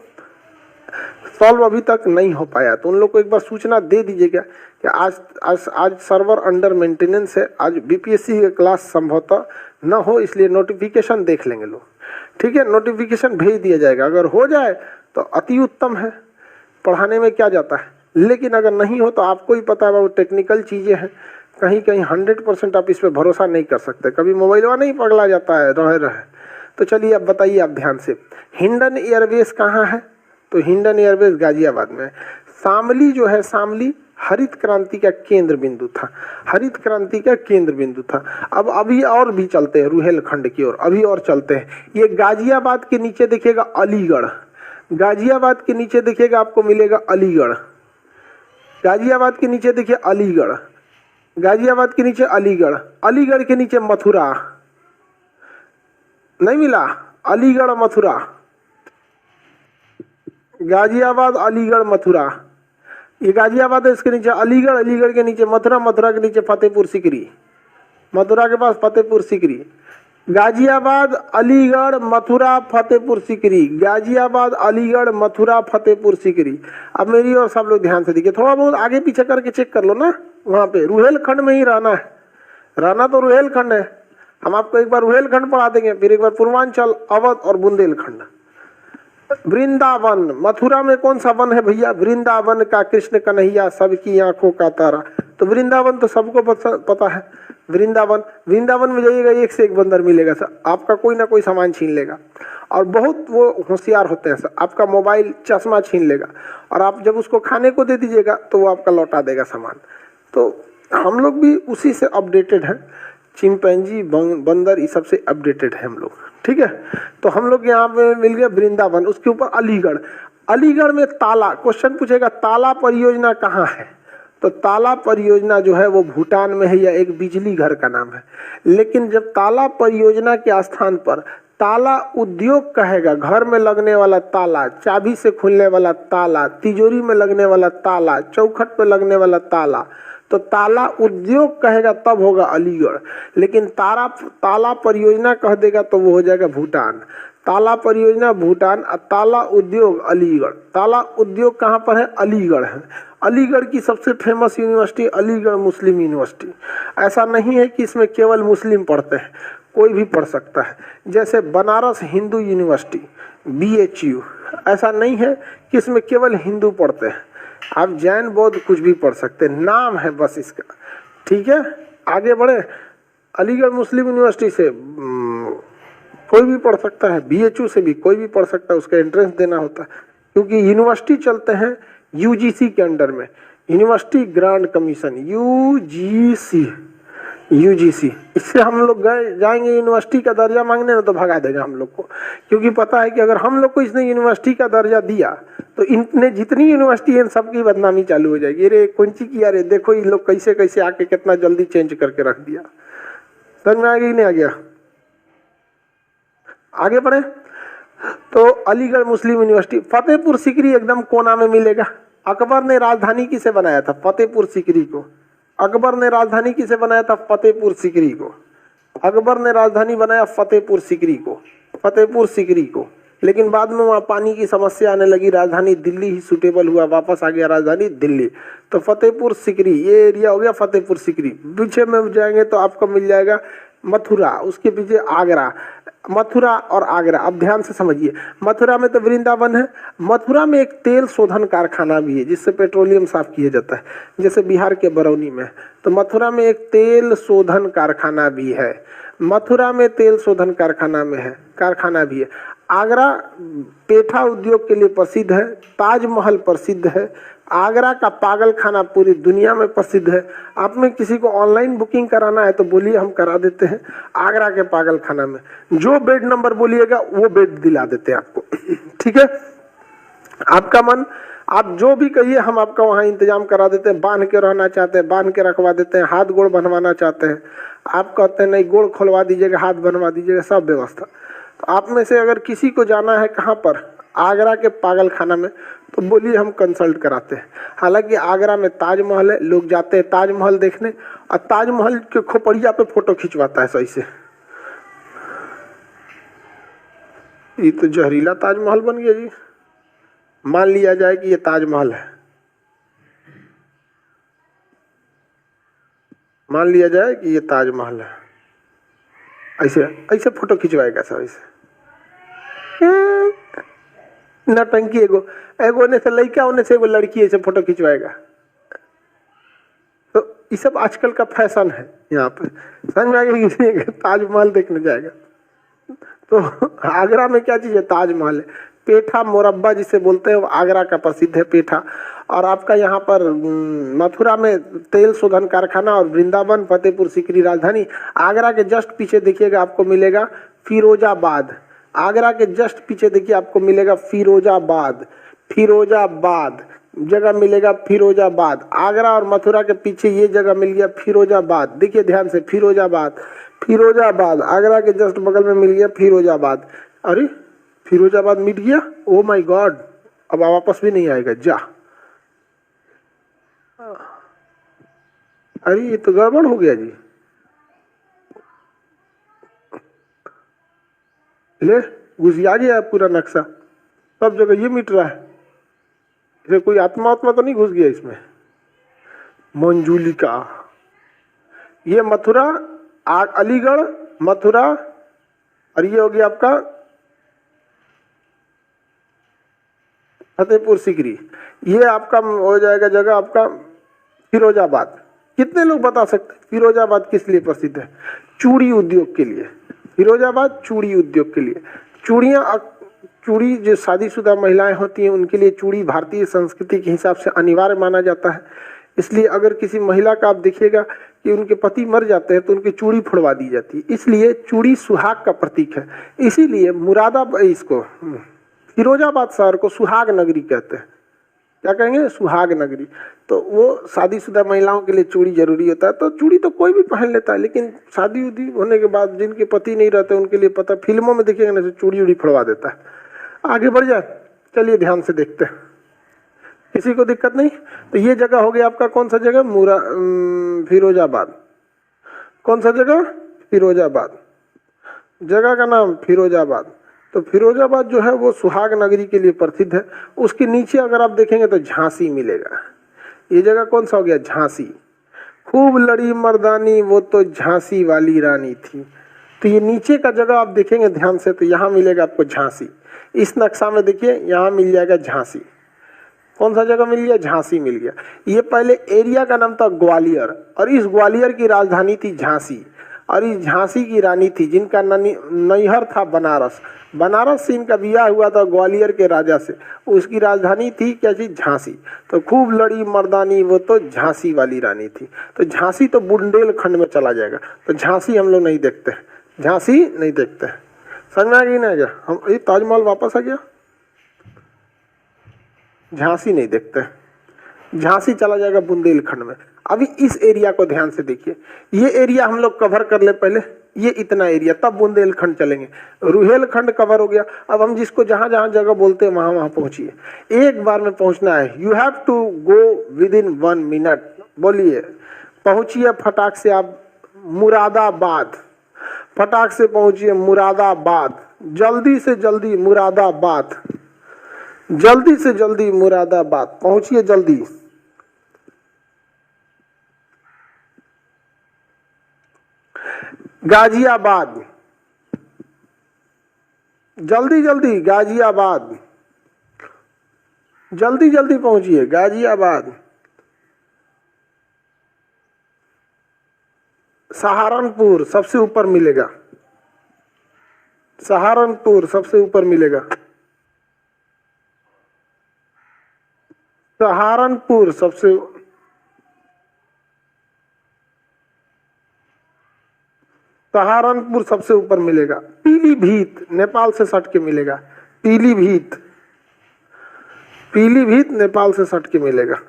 सॉल्व अभी तक नहीं हो पाया, तो उन लोग को एक बार सूचना दे दीजिएगा कि आज सर्वर अंडर मेंटेनेंस है, आज बीपीएससी का क्लास संभवतः न हो, इसलिए नोटिफिकेशन देख लेंगे लोग। ठीक है, नोटिफिकेशन भेज दिया जाएगा। अगर हो जाए तो अति उत्तम है, पढ़ाने में क्या जाता है। लेकिन अगर नहीं हो तो आपको ही पता है वो टेक्निकल चीज़ें हैं, कहीं कहीं 100% आप इस पर भरोसा नहीं कर सकते, कभी मोबाइलवा नहीं पगला जाता है रहे। तो चलिए अब बताइए आप ध्यान से, हिंडन एयरबेस कहाँ है? तो हिंडन एयरबेस गाजियाबाद में है। शामली जो है, शामली हरित क्रांति का केंद्र बिंदु था, हरित क्रांति का केंद्र बिंदु था। अब अभी और भी चलते हैं रुहेलखंड की ओर, अभी और चलते हैं। ये गाजियाबाद के नीचे देखिएगा अलीगढ़, गाजियाबाद के नीचे देखिएगा आपको मिलेगा अलीगढ़, गाजियाबाद के नीचे देखिए अलीगढ़, गाजियाबाद के नीचे अलीगढ़, अलीगढ़ के नीचे मथुरा, नहीं मिला, अलीगढ़ मथुरा, गाजियाबाद अलीगढ़ मथुरा, ये गाजियाबाद है, इसके नीचे अलीगढ़, अलीगढ़ के नीचे मथुरा, मथुरा के नीचे फतेहपुर सीकरी, मथुरा के पास फतेहपुर सीकरी, गाजियाबाद अलीगढ़ मथुरा फतेहपुर सीकरी, गाजियाबाद अलीगढ़ मथुरा फतेहपुर सीकरी। अब मेरी और सब लोग ध्यान से देखिए, थोड़ा बहुत आगे पीछे करके चेक कर लो ना, वहाँ पे रुहेलखंड में ही रहना है, रहना तो रुहेलखंड है। हम आपको एक बार रुहेलखंड पढ़ा देंगे, फिर एक बार पूर्वांचल, अवध और बुंदेलखंड। वृंदावन, मथुरा में कौन सा वन है भैया? वृंदावन का कृष्ण कन्हैया सबकी आंखों का तारा। तो वृंदावन तो सबको पता है, वृंदावन, वृंदावन में जाइएगा एक से एक बंदर मिलेगा सर, आपका कोई ना कोई सामान छीन लेगा, और बहुत वो होशियार होते हैं सर, आपका मोबाइल चश्मा छीन लेगा, और आप जब उसको खाने को दे दीजिएगा तो वो आपका लौटा देगा सामान। तो हम लोग भी उसी से अपडेटेड हैं, चिंपैंजी बंदर इस सबसे अपडेटेड है हम लोग। ठीक है, तो हम लोग यहाँ पे मिल गया वृंदावन, उसके ऊपर अलीगढ़। अलीगढ़ में ताला, क्वेश्चन पूछेगा ताला परियोजना कहाँ है? तो ताला परियोजना जो है वो भूटान में है, या एक बिजली घर का नाम है। लेकिन जब ताला परियोजना के स्थान पर ताला उद्योग कहेगा, घर में लगने वाला ताला, चाबी से खुलने वाला ताला, तिजोरी में लगने वाला ताला, चौखट पे लगने वाला ताला, तो ताला उद्योग कहेगा तब होगा अलीगढ़। लेकिन ताला परियोजना कह देगा तो वो हो जाएगा भूटान। ताला परियोजना भूटान और ताला उद्योग अलीगढ़। ताला उद्योग कहाँ पर है? अलीगढ़ है। अलीगढ़ की सबसे फेमस यूनिवर्सिटी अलीगढ़ मुस्लिम यूनिवर्सिटी। ऐसा नहीं है कि इसमें केवल मुस्लिम पढ़ते हैं, कोई भी पढ़ सकता है। जैसे बनारस हिंदू यूनिवर्सिटी BHU, ऐसा नहीं है कि इसमें केवल हिंदू पढ़ते हैं, आप जैन बौद्ध कुछ भी पढ़ सकते हैं, नाम है बस इसका। ठीक है, आगे बढ़े। अलीगढ़ मुस्लिम यूनिवर्सिटी से कोई भी पढ़ सकता है, BHU से भी कोई भी पढ़ सकता है, उसका एंट्रेंस देना होता है, क्योंकि यूनिवर्सिटी चलते हैं UGC के अंडर में, यूनिवर्सिटी ग्रांट कमीशन, UGC। इससे हम लोग जाएंगे यूनिवर्सिटी का दर्जा मांगने ना तो भगा देगा हम लोग को, क्योंकि पता है कि अगर हम लोग को इसने यूनिवर्सिटी का दर्जा दिया तो इनने जितनी यूनिवर्सिटी है सबकी बदनामी चालू हो जाएगी। अरे कौन सी किया रे, देखो ये लोग कैसे कैसे आके कितना जल्दी चेंज करके रख दिया। समझ में आ गया नहीं आ गया? आगे बढ़े तो अलीगढ़ मुस्लिम यूनिवर्सिटी। फतेहपुर सीकरी एकदम कोना में मिलेगा। अकबर ने राजधानी किसे बनाया था? फतेहपुर सीकरी को। अकबर ने राजधानी किसे बनाया था? फतेहपुर सीकरी को। अकबर ने राजधानी बनाया फतेहपुर सीकरी को, फतेहपुर सीकरी को। लेकिन बाद में वहाँ पानी की समस्या आने लगी, राजधानी दिल्ली ही सूटेबल हुआ, वापस आ गया राजधानी दिल्ली। तो फतेहपुर सीकरी ये एरिया हो गया फतेहपुर सीकरी। पीछे में जाएंगे तो आपको मिल जाएगा मथुरा, उसके पीछे आगरा। मथुरा और आगरा, अब ध्यान से समझिए। मथुरा में तो वृंदावन है, मथुरा में एक तेल शोधन कारखाना भी है जिससे पेट्रोलियम साफ किया जाता है, जैसे बिहार के बरौनी में। तो मथुरा में एक तेल शोधन कारखाना भी है, मथुरा में तेल शोधन कारखाना भी है। आगरा पेठा उद्योग के लिए प्रसिद्ध है, ताजमहल प्रसिद्ध है, आगरा का पागल खाना पूरी दुनिया में प्रसिद्ध है। आप में किसी को ऑनलाइन बुकिंग कराना है तो बोलिए, हम करा देते हैं। आगरा के पागल खाना में जो बेड नंबर बोलिएगा वो बेड दिला देते हैं आपको। ठीक है, आपका मन, आप जो भी कहिए हम आपका वहाँ इंतजाम करा देते हैं। बांध के रहना चाहते हैं बांध के रखवा देते हैं, हाथ गोड़ बनवाना चाहते हैं आप कहते हैं नहीं गोड़ खोलवा दीजिएगा हाथ बनवा दीजिएगा, सब व्यवस्था। तो आप में से अगर किसी को जाना है कहाँ पर, आगरा के पागल खाना में, तो बोलिए हम कंसल्ट कराते हैं। हालांकि आगरा में ताजमहल है, लोग जाते हैं ताजमहल देखने और ताजमहल के खोपड़िया पे फोटो खिंचवाता है सही से। ये तो जहरीला ताजमहल बन गया जी। मान लिया जाए कि ये ताजमहल है, मान लिया जाए कि ये ताजमहल है, ऐसे ऐसे फोटो खिंचवाएगा सब ऐसे। नटंकी एगो एगो ने से लड़का होने से एगो लड़की ऐसे फोटो खिंचवाएगा। तो ये सब आजकल का फैशन है। यहाँ पे समझ में आ गया, ताजमहल देखने जाएगा। तो आगरा में क्या चीज़ है, ताजमहल है। पेठा मुरब्बा जिसे बोलते हैं वो आगरा का प्रसिद्ध है पेठा। और आपका यहाँ पर मथुरा में तेल शोधन कारखाना और वृंदावन फतेहपुर सीकरी राजधानी। आगरा के जस्ट पीछे देखिएगा आपको मिलेगा फिरोजाबाद। आगरा के जस्ट पीछे देखिए आपको मिलेगा फिरोजाबाद, फिरोजाबाद जगह मिलेगा फिरोजाबाद। आगरा और मथुरा के पीछे ये जगह मिल गया फिरोजाबाद। देखिए ध्यान से, फिरोजाबाद, फिरोजाबाद आगरा के जस्ट बगल में मिल गया फिरोजाबाद। अरे फिरोजाबाद मिट गया, ओ माय गॉड, अब वापस भी नहीं आएगा जा। अरे ये तो गड़बड़ हो गया जी। ले घुसिया गया पूरा नक्शा, सब जगह ये मिट रहा है। इसे कोई आत्मा आत्मा तो नहीं घुस गया इसमें। मंजूलिका, ये मथुरा, अलीगढ़, मथुरा, और ये हो गया आपका फतेहपुर सीकरी। ये आपका हो जाएगा जगह आपका फिरोजाबाद। कितने लोग बता सकते हैं फिरोजाबाद किस लिए प्रसिद्ध है? चूड़ी उद्योग के लिए। फिरोजाबाद चूड़ी उद्योग के लिए। चूड़ियाँ, चूड़ी जो शादीशुदा महिलाएं होती हैं उनके लिए चूड़ी भारतीय संस्कृति के हिसाब से अनिवार्य माना जाता है। इसलिए अगर किसी महिला का आप देखिएगा कि उनके पति मर जाते हैं तो उनकी चूड़ी फुड़वा दी जाती है। इसलिए चूड़ी सुहाग का प्रतीक है। इसीलिए मुरादाबाद, इसको फिरोजाबाद शहर को सुहाग नगरी कहते हैं। क्या कहेंगे? सुहाग नगरी। तो वो शादीशुदा महिलाओं के लिए चूड़ी जरूरी होता है। तो चूड़ी तो कोई भी पहन लेता है, लेकिन शादी उदी होने के बाद जिनके पति नहीं रहते उनके लिए पता, फिल्मों में देखिएगा ना, चूड़ी उड़ी फड़वा देता है। आगे बढ़ जाए, चलिए ध्यान से देखते हैं, किसी को दिक्कत नहीं। तो ये जगह हो गया आपका कौन सा जगह, फिरोजाबाद। कौन सा जगह? फिरोजाबाद। जगह का नाम फिरोजाबाद। तो फिरोजाबाद जो है वो सुहाग नगरी के लिए प्रसिद्ध है। उसके नीचे अगर आप देखेंगे तो झांसी मिलेगा। ये जगह कौन सा हो गया? झांसी। खूब लड़ी मर्दानी वो तो झांसी वाली रानी थी। तो ये नीचे का जगह आप देखेंगे ध्यान से तो यहाँ मिलेगा आपको झांसी। इस नक्शा में देखिए यहाँ मिल जाएगा झांसी। कौन सा जगह मिल गया? झांसी मिल गया। ये पहले एरिया का नाम था ग्वालियर, और इस ग्वालियर की राजधानी थी झांसी, और इस झांसी की रानी थी जिनका नैहर था बनारस। बनारस से इनका ब्याह हुआ था ग्वालियर के राजा से। उसकी राजधानी थी क्या चीज? झांसी। तो खूब लड़ी मर्दानी वो तो झांसी वाली रानी थी। तो झांसी तो बुंदेलखंड में चला जाएगा। तो झांसी हम लोग नहीं देखते, झांसी नहीं देखते। समझ में आ गई ना? क्या हम ये ताजमहल वापस आ गया, झांसी नहीं देखते, झांसी चला जाएगा बुंदेलखंड में। अभी इस एरिया को ध्यान से देखिए, ये एरिया हम लोग कवर कर ले पहले, ये इतना एरिया, तब बुंदेलखंड चलेंगे। रुहेलखंड कवर हो गया। अब हम जिसको जहां जहां जगह बोलते हैं वहां वहां पहुंचिए, एक बार में पहुंचना है। You have to go within 1 minute. बोलिए, पहुंचिए फटाक से आप मुरादाबाद, फटाक से पहुंचिए मुरादाबाद, जल्दी से जल्दी मुरादाबाद, जल्दी से जल्दी मुरादाबाद पहुंचिए जल्दी। गाजियाबाद, जल्दी जल्दी गाजियाबाद, जल्दी जल्दी पहुंचिए गाजियाबाद। सहारनपुर सबसे ऊपर मिलेगा, सहारनपुर सबसे ऊपर मिलेगा, सहारनपुर सबसे, सहारनपुर सबसे ऊपर मिलेगा। पीलीभीत नेपाल से सट के मिलेगा, पीलीभीत, पीलीभीत नेपाल से सट के मिलेगा।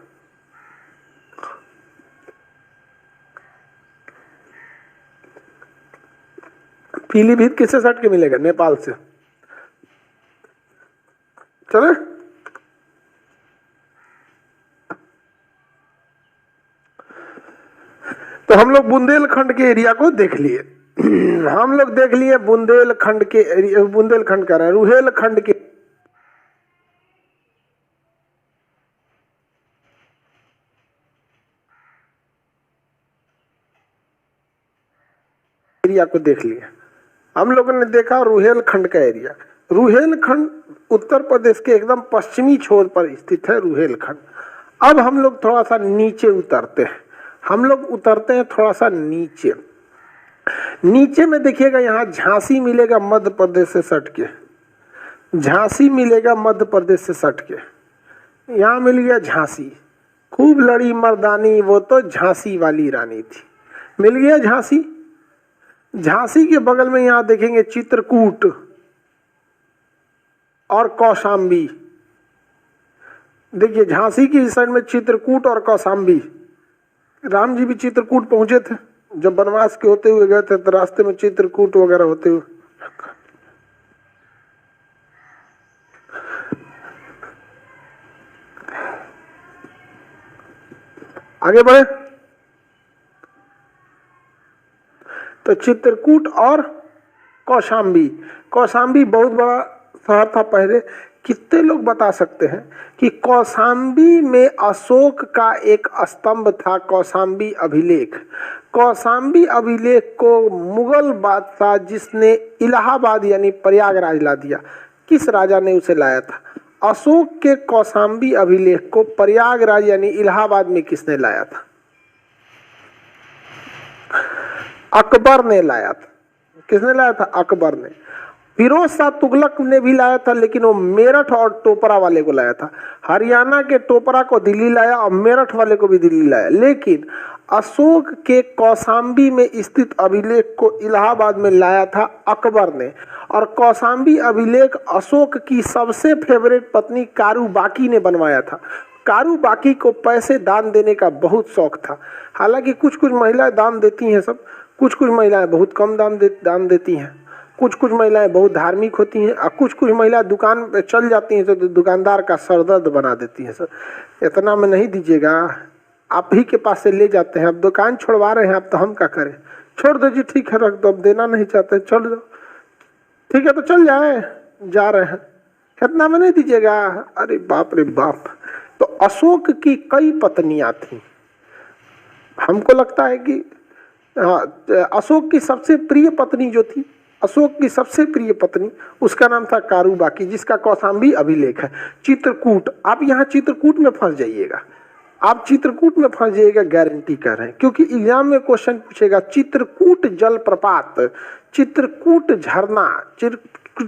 पीलीभीत किससे सट के मिलेगा? नेपाल से। चले, तो हम लोग बुंदेलखंड के एरिया को देख लिए। हम लोग देख लिए बुंदेलखंड के एरिया, बुंदेलखंड कर रहे हैं, रुहेलखंड के एरिया को देख लिए। हम लोगों ने देखा रुहेलखंड का एरिया। रुहेलखंड उत्तर प्रदेश के एकदम पश्चिमी छोर पर स्थित है रुहेलखंड। अब हम लोग थोड़ा सा नीचे उतरते हैं, हम लोग उतरते हैं थोड़ा सा नीचे। नीचे में देखिएगा यहाँ झांसी मिलेगा मध्य प्रदेश से सट के, झांसी मिलेगा मध्य प्रदेश से सट के। यहाँ मिल गया झांसी, खूब लड़ी मर्दानी वो तो झांसी वाली रानी थी, मिल गया झांसी। झांसी के बगल में यहाँ देखेंगे चित्रकूट और कौशाम्बी। देखिए झांसी की इस साइड में चित्रकूट और कौशाम्बी। राम जी भी चित्रकूट पहुंचे थे, जब वनवास के होते हुए गए थे तो रास्ते में चित्रकूट वगैरह होते हुए। आगे बढ़े तो चित्रकूट और कौशाम्बी। कौशाम्बी बहुत बड़ा शहर था पहले। कितने लोग बता सकते हैं कि कौशाम्बी में अशोक का एक स्तंभ था, कौशाम्बी अभिलेख। कौशाम्बी अभिलेख को मुगल बादशाह जिसने इलाहाबाद यानी प्रयागराज ला दिया, किस राजा ने उसे लाया था? अशोक के कौशाम्बी अभिलेख को प्रयागराज यानी इलाहाबाद में किसने लाया था? अकबर ने लाया था। किसने लाया था? अकबर ने। फिरोज शाह तुगलक ने भी लाया था, लेकिन वो मेरठ और टोपरा वाले को लाया था। हरियाणा के टोपरा को दिल्ली लाया और मेरठ वाले को भी दिल्ली लाया। लेकिन अशोक के कौशाम्बी में स्थित अभिलेख को इलाहाबाद में लाया था अकबर ने। और कौशाम्बी अभिलेख अशोक की सबसे फेवरेट पत्नी कारूबाकी ने बनवाया था। कारूबाकी को पैसे दान देने का बहुत शौक था। हालांकि कुछ कुछ महिलाएं दान देती हैं, सब कुछ कुछ महिलाएं बहुत कम दान देती हैं, कुछ कुछ महिलाएं बहुत धार्मिक होती हैं, और कुछ कुछ महिलाएं दुकान पे चल जाती हैं तो दुकानदार का सरदर्द बना देती हैं। सर इतना में नहीं दीजिएगा, आप ही के पास से ले जाते हैं। अब दुकान छोड़वा रहे हैं आप, तो हम क्या करें? छोड़ दो जी, ठीक है रख दो, अब देना नहीं चाहते चल दो, ठीक है तो चल जाए, जा रहे हैं, इतना में नहीं दीजिएगा। अरे बाप रे बाप। तो अशोक की कई पत्नियां थी। हमको लगता है कि अशोक की सबसे प्रिय पत्नी जो थी, अशोक की सबसे प्रिय पत्नी, उसका नाम था कारूबाकी, जिसका कौशाम्बी अभिलेख है। चित्रकूट, आप यहाँ चित्रकूट में फंस जाइएगा, आप चित्रकूट में फंस जाइएगा, गारंटी कर रहे हैं, क्योंकि एग्जाम में क्वेश्चन पूछेगा चित्रकूट जलप्रपात, चित्रकूट झरना,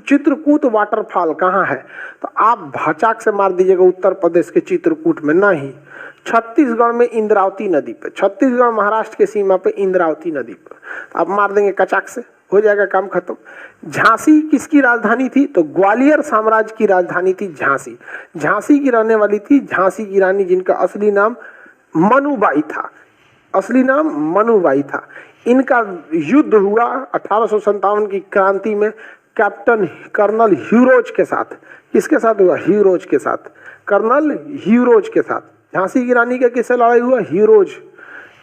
चित्रकूट वाटरफॉल कहाँ है, तो आप भाचाक से मार दीजिएगा उत्तर प्रदेश के चित्रकूट में। नहीं, छत्तीसगढ़ में इंद्रावती नदी पे, छत्तीसगढ़ महाराष्ट्र के सीमा पे इंद्रावती नदी पे आप मार देंगे कचाक से, हो जाएगा काम खत्म। झांसी किसकी राजधानी थी? तो ग्वालियर साम्राज्य की राजधानी थी झांसी। झांसी की रहने वाली थी झांसी की रानी, जिनका असली नाम मनुबाई था, असली नाम मनुबाई था। इनका युद्ध हुआ 1857 की क्रांति में कैप्टन कर्नल ह्यूरोज के साथ। किसके साथ हुआ? ह्यूरोज के साथ, कर्नल ह्यूरोज के साथ। झांसी की रानी का किससे लड़ाई हुआ? ह्यूरोज।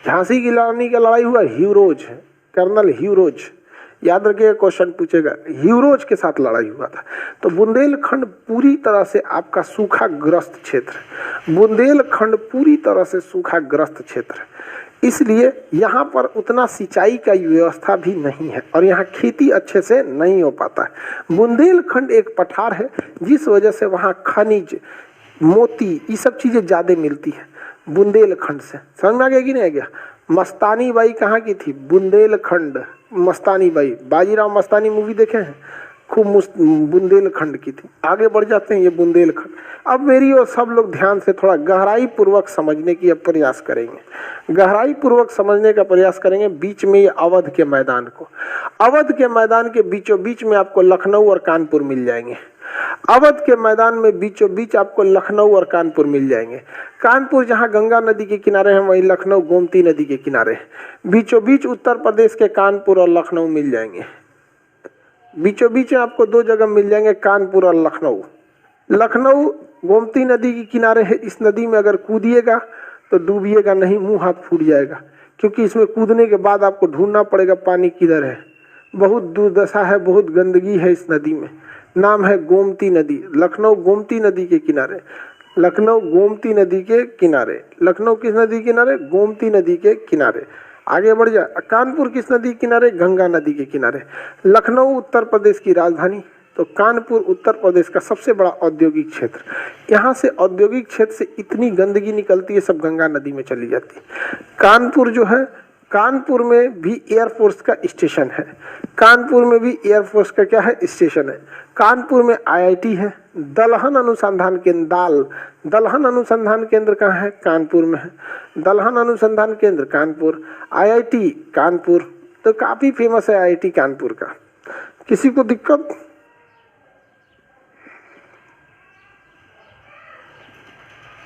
झांसी की रानी का लड़ाई हुआ ह्यूरोज, कर्नल ह्यूरोज, याद रखिएगा, क्वेश्चन पूछेगा, ह्यूरोज के साथ लड़ाई हुआ था। तो बुंदेलखंड पूरी तरह से आपका सूखाग्रस्त क्षेत्र, बुंदेलखंड पूरी तरह से सूखाग्रस्त क्षेत्र है, इसलिए यहाँ पर उतना सिंचाई का व्यवस्था भी नहीं है और यहाँ खेती अच्छे से नहीं हो पाता है। बुंदेलखंड एक पठार है, जिस वजह से वहाँ खनिज, मोती, ये सब चीज़ें ज़्यादा मिलती है बुंदेलखंड से। समझ में आ गया कि नहीं आ गया? मस्तानी बाई कहाँ की थी? बुंदेलखंड। मस्तानी बाई, बाजीराव मस्तानी मूवी देखे हैं? खूब बुंदेलखंड की थी। आगे बढ़ जाते हैं, ये बुंदेलखंड। अब मेरी और सब लोग ध्यान से थोड़ा गहराई पूर्वक समझने की अब प्रयास करेंगे, गहराई पूर्वक समझने का प्रयास करेंगे। बीच में ये अवध के मैदान को, अवध के मैदान के बीचों बीच में आपको लखनऊ और कानपुर मिल जाएंगे। अवध के मैदान में बीचों बीच आपको लखनऊ और कानपुर मिल जाएंगे। कानपुर जहां गंगा नदी के किनारे हैं, वहीं लखनऊ गोमती नदी के किनारे। बीचों बीच उत्तर प्रदेश के कानपुर और लखनऊ मिल जाएंगे। बीचों बीच आपको दो जगह मिल जाएंगे, कानपुर और लखनऊ। लखनऊ गोमती नदी के किनारे है। इस नदी में अगर कूदिएगा तो डूबिएगा नहीं, मुंह हाथ फूट जाएगा, क्योंकि इसमें कूदने के बाद आपको ढूंढना पड़ेगा पानी किधर है। बहुत दुर्दशा है, बहुत गंदगी है इस नदी में। नाम है गोमती नदी। लखनऊ गोमती नदी के किनारे, लखनऊ गोमती नदी के किनारे। लखनऊ किस नदी के किनारे? गोमती नदी के किनारे। आगे बढ़ जा। कानपुर किस नदी के किनारे? गंगा नदी के किनारे। लखनऊ उत्तर प्रदेश की राजधानी, तो कानपुर उत्तर प्रदेश का सबसे बड़ा औद्योगिक क्षेत्र। यहाँ से औद्योगिक क्षेत्र से इतनी गंदगी निकलती है, सब गंगा नदी में चली जाती है। कानपुर जो है, कानपुर में भी एयरफोर्स का स्टेशन है। कानपुर में भी एयरफोर्स का क्या है? स्टेशन है। कानपुर में आईआईटी है। दलहन अनुसंधान केंद्र, दलहन अनुसंधान केंद्र कहाँ है? कानपुर में है। दलहन अनुसंधान केंद्र कानपुर, आईआईटी कानपुर, तो काफी फेमस है आईआईटी कानपुर का। किसी को दिक्कत?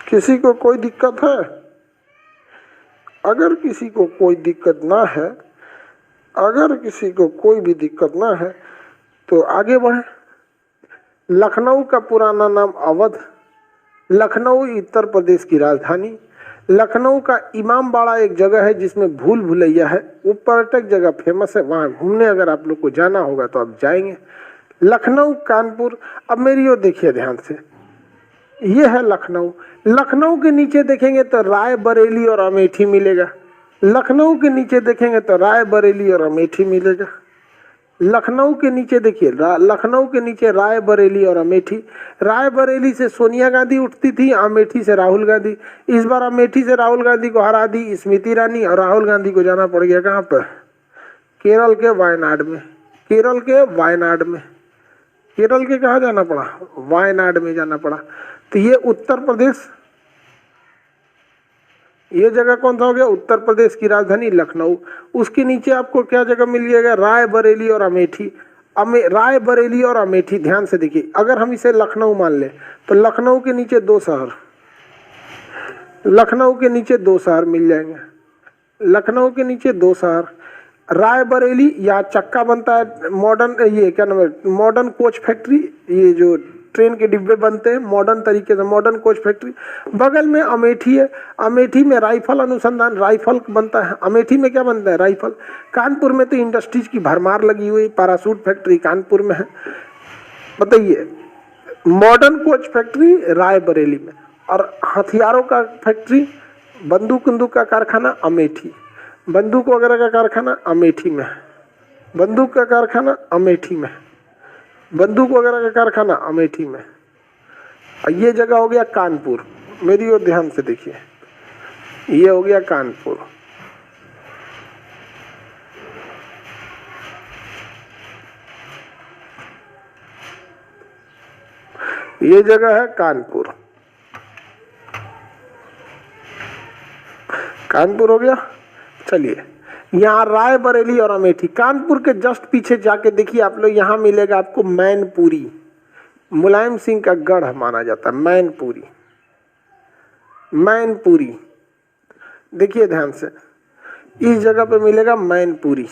किसी को कोई दिक्कत है? अगर किसी को कोई दिक्कत ना है, अगर किसी को कोई भी दिक्कत ना है तो आगे बढ़े। लखनऊ का पुराना नाम अवध। लखनऊ उत्तर प्रदेश की राजधानी। लखनऊ का इमामबाड़ा एक जगह है जिसमें भूल भुलैया है, वो पर्यटक जगह फेमस है, वहाँ घूमने अगर आप लोग को जाना होगा तो आप जाएंगे। लखनऊ कानपुर। अब मेरी ओर देखिए ध्यान से, ये है लखनऊ। लखनऊ के नीचे देखेंगे तो रायबरेली और अमेठी मिलेगा। लखनऊ के नीचे देखेंगे तो रायबरेली और अमेठी मिलेगा। लखनऊ के नीचे देखिए, लखनऊ के नीचे रायबरेली और अमेठी। रायबरेली से सोनिया गांधी उठती थी, अमेठी से राहुल गांधी। इस बार अमेठी से राहुल गांधी को हरा दी स्मृति ईरानी, और राहुल गांधी को जाना पड़ गया कहाँ पर? केरल के वायनाड में। केरल के वायनाड में, केरल के कहाँ जाना पड़ा? वायनाड में जाना पड़ा। तो ये उत्तर प्रदेश, ये जगह कौन सा हो गया? उत्तर प्रदेश की राजधानी लखनऊ। उसके नीचे आपको क्या जगह मिल जाएगा? रायबरेली और अमेठी। रायबरेली और अमेठी, ध्यान से देखिए। अगर हम इसे लखनऊ मान ले तो लखनऊ के नीचे दो शहर, लखनऊ के नीचे दो शहर मिल जाएंगे। लखनऊ के नीचे दो शहर, रायबरेली, या चक्का बनता है मॉडर्न, ये क्या नाम है, मॉडर्न कोच फैक्ट्री, ये जो ट्रेन के डिब्बे बनते हैं मॉडर्न तरीके से, मॉडर्न कोच फैक्ट्री। बगल में अमेठी है। अमेठी में राइफल अनुसंधान, राइफल बनता है। अमेठी में क्या बनता है? राइफल। कानपुर में तो इंडस्ट्रीज की भरमार लगी हुई, पैरासूट फैक्ट्री कानपुर में है। बताइए, मॉडर्न कोच फैक्ट्री रायबरेली में, और हथियारों का फैक्ट्री, बंदूक बंदूक का कारखाना अमेठी, बंदूक वगैरह का कारखाना अमेठी में है। बंदूक का कारखाना अमेठी में, बंदूक वगैरह का कारखाना अमेठी में। ये जगह हो गया कानपुर। मेरी ओर ध्यान से देखिए, ये हो गया कानपुर। ये जगह है कानपुर। कानपुर हो गया। चलिए, यहाँ रायबरेली और अमेठी। कानपुर के जस्ट पीछे जाके देखिए आप लोग, यहाँ मिलेगा आपको मैनपुरी। मुलायम सिंह का गढ़ माना जाता है मैनपुरी। मैनपुरी देखिए ध्यान से, इस जगह पे मिलेगा मैनपुरी।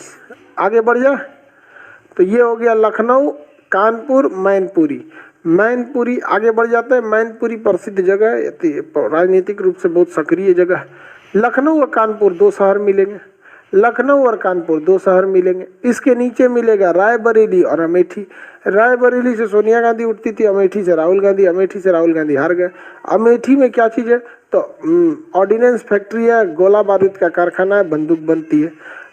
आगे बढ़ जाए तो ये हो गया लखनऊ, कानपुर, मैनपुरी। मैनपुरी आगे बढ़ जाता है। मैनपुरी प्रसिद्ध जगह है, राजनीतिक रूप से बहुत सक्रिय जगह है। लखनऊ और कानपुर दो शहर मिलेंगे। लखनऊ और कानपुर दो शहर मिलेंगे। इसके नीचे मिलेगा रायबरेली और अमेठी। रायबरेली से सोनिया गांधी उठती थी, अमेठी से राहुल गांधी। अमेठी से राहुल गांधी हार गए। अमेठी में क्या चीज़ है? तो ऑर्डिनेंस फैक्ट्री है, गोला बारूद का कारखाना है, बंदूक बनती है।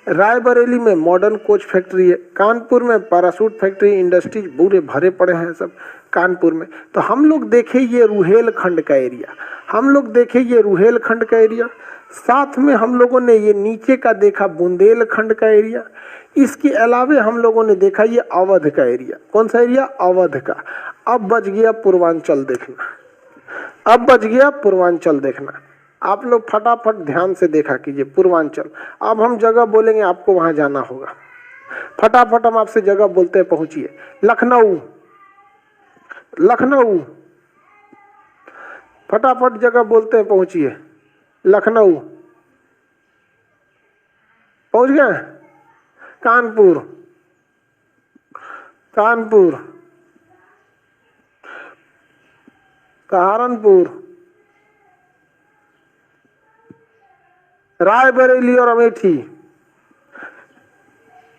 रायबरेली में मॉडर्न कोच फैक्ट्री है। कानपुर में पैरासूट फैक्ट्री, इंडस्ट्रीज पूरे भरे पड़े हैं सब कानपुर में। तो हम लोग देखें ये रुहेलखंड का एरिया, हम लोग देखे ये रुहेलखंड का एरिया, साथ में हम लोगों ने ये नीचे का देखा बुंदेलखंड का एरिया, इसके अलावे हम लोगों ने देखा ये अवध का एरिया। कौन सा एरिया? अवध का। अब बच गया पूर्वांचल देखना, अब बच गया पूर्वांचल देखना। आप लोग फटाफट ध्यान से देखा कीजिए पूर्वांचल। अब हम जगह बोलेंगे, आपको वहां जाना होगा। फटाफट हम आपसे जगह बोलते हैं, पहुंचिए। लखनऊ, लखनऊ, फटाफट जगह बोलते हैं, पहुंचिए। लखनऊ, पहुंच गए? कानपुर, कानपुर, सहारनपुर, रायबरेली और अमेठी,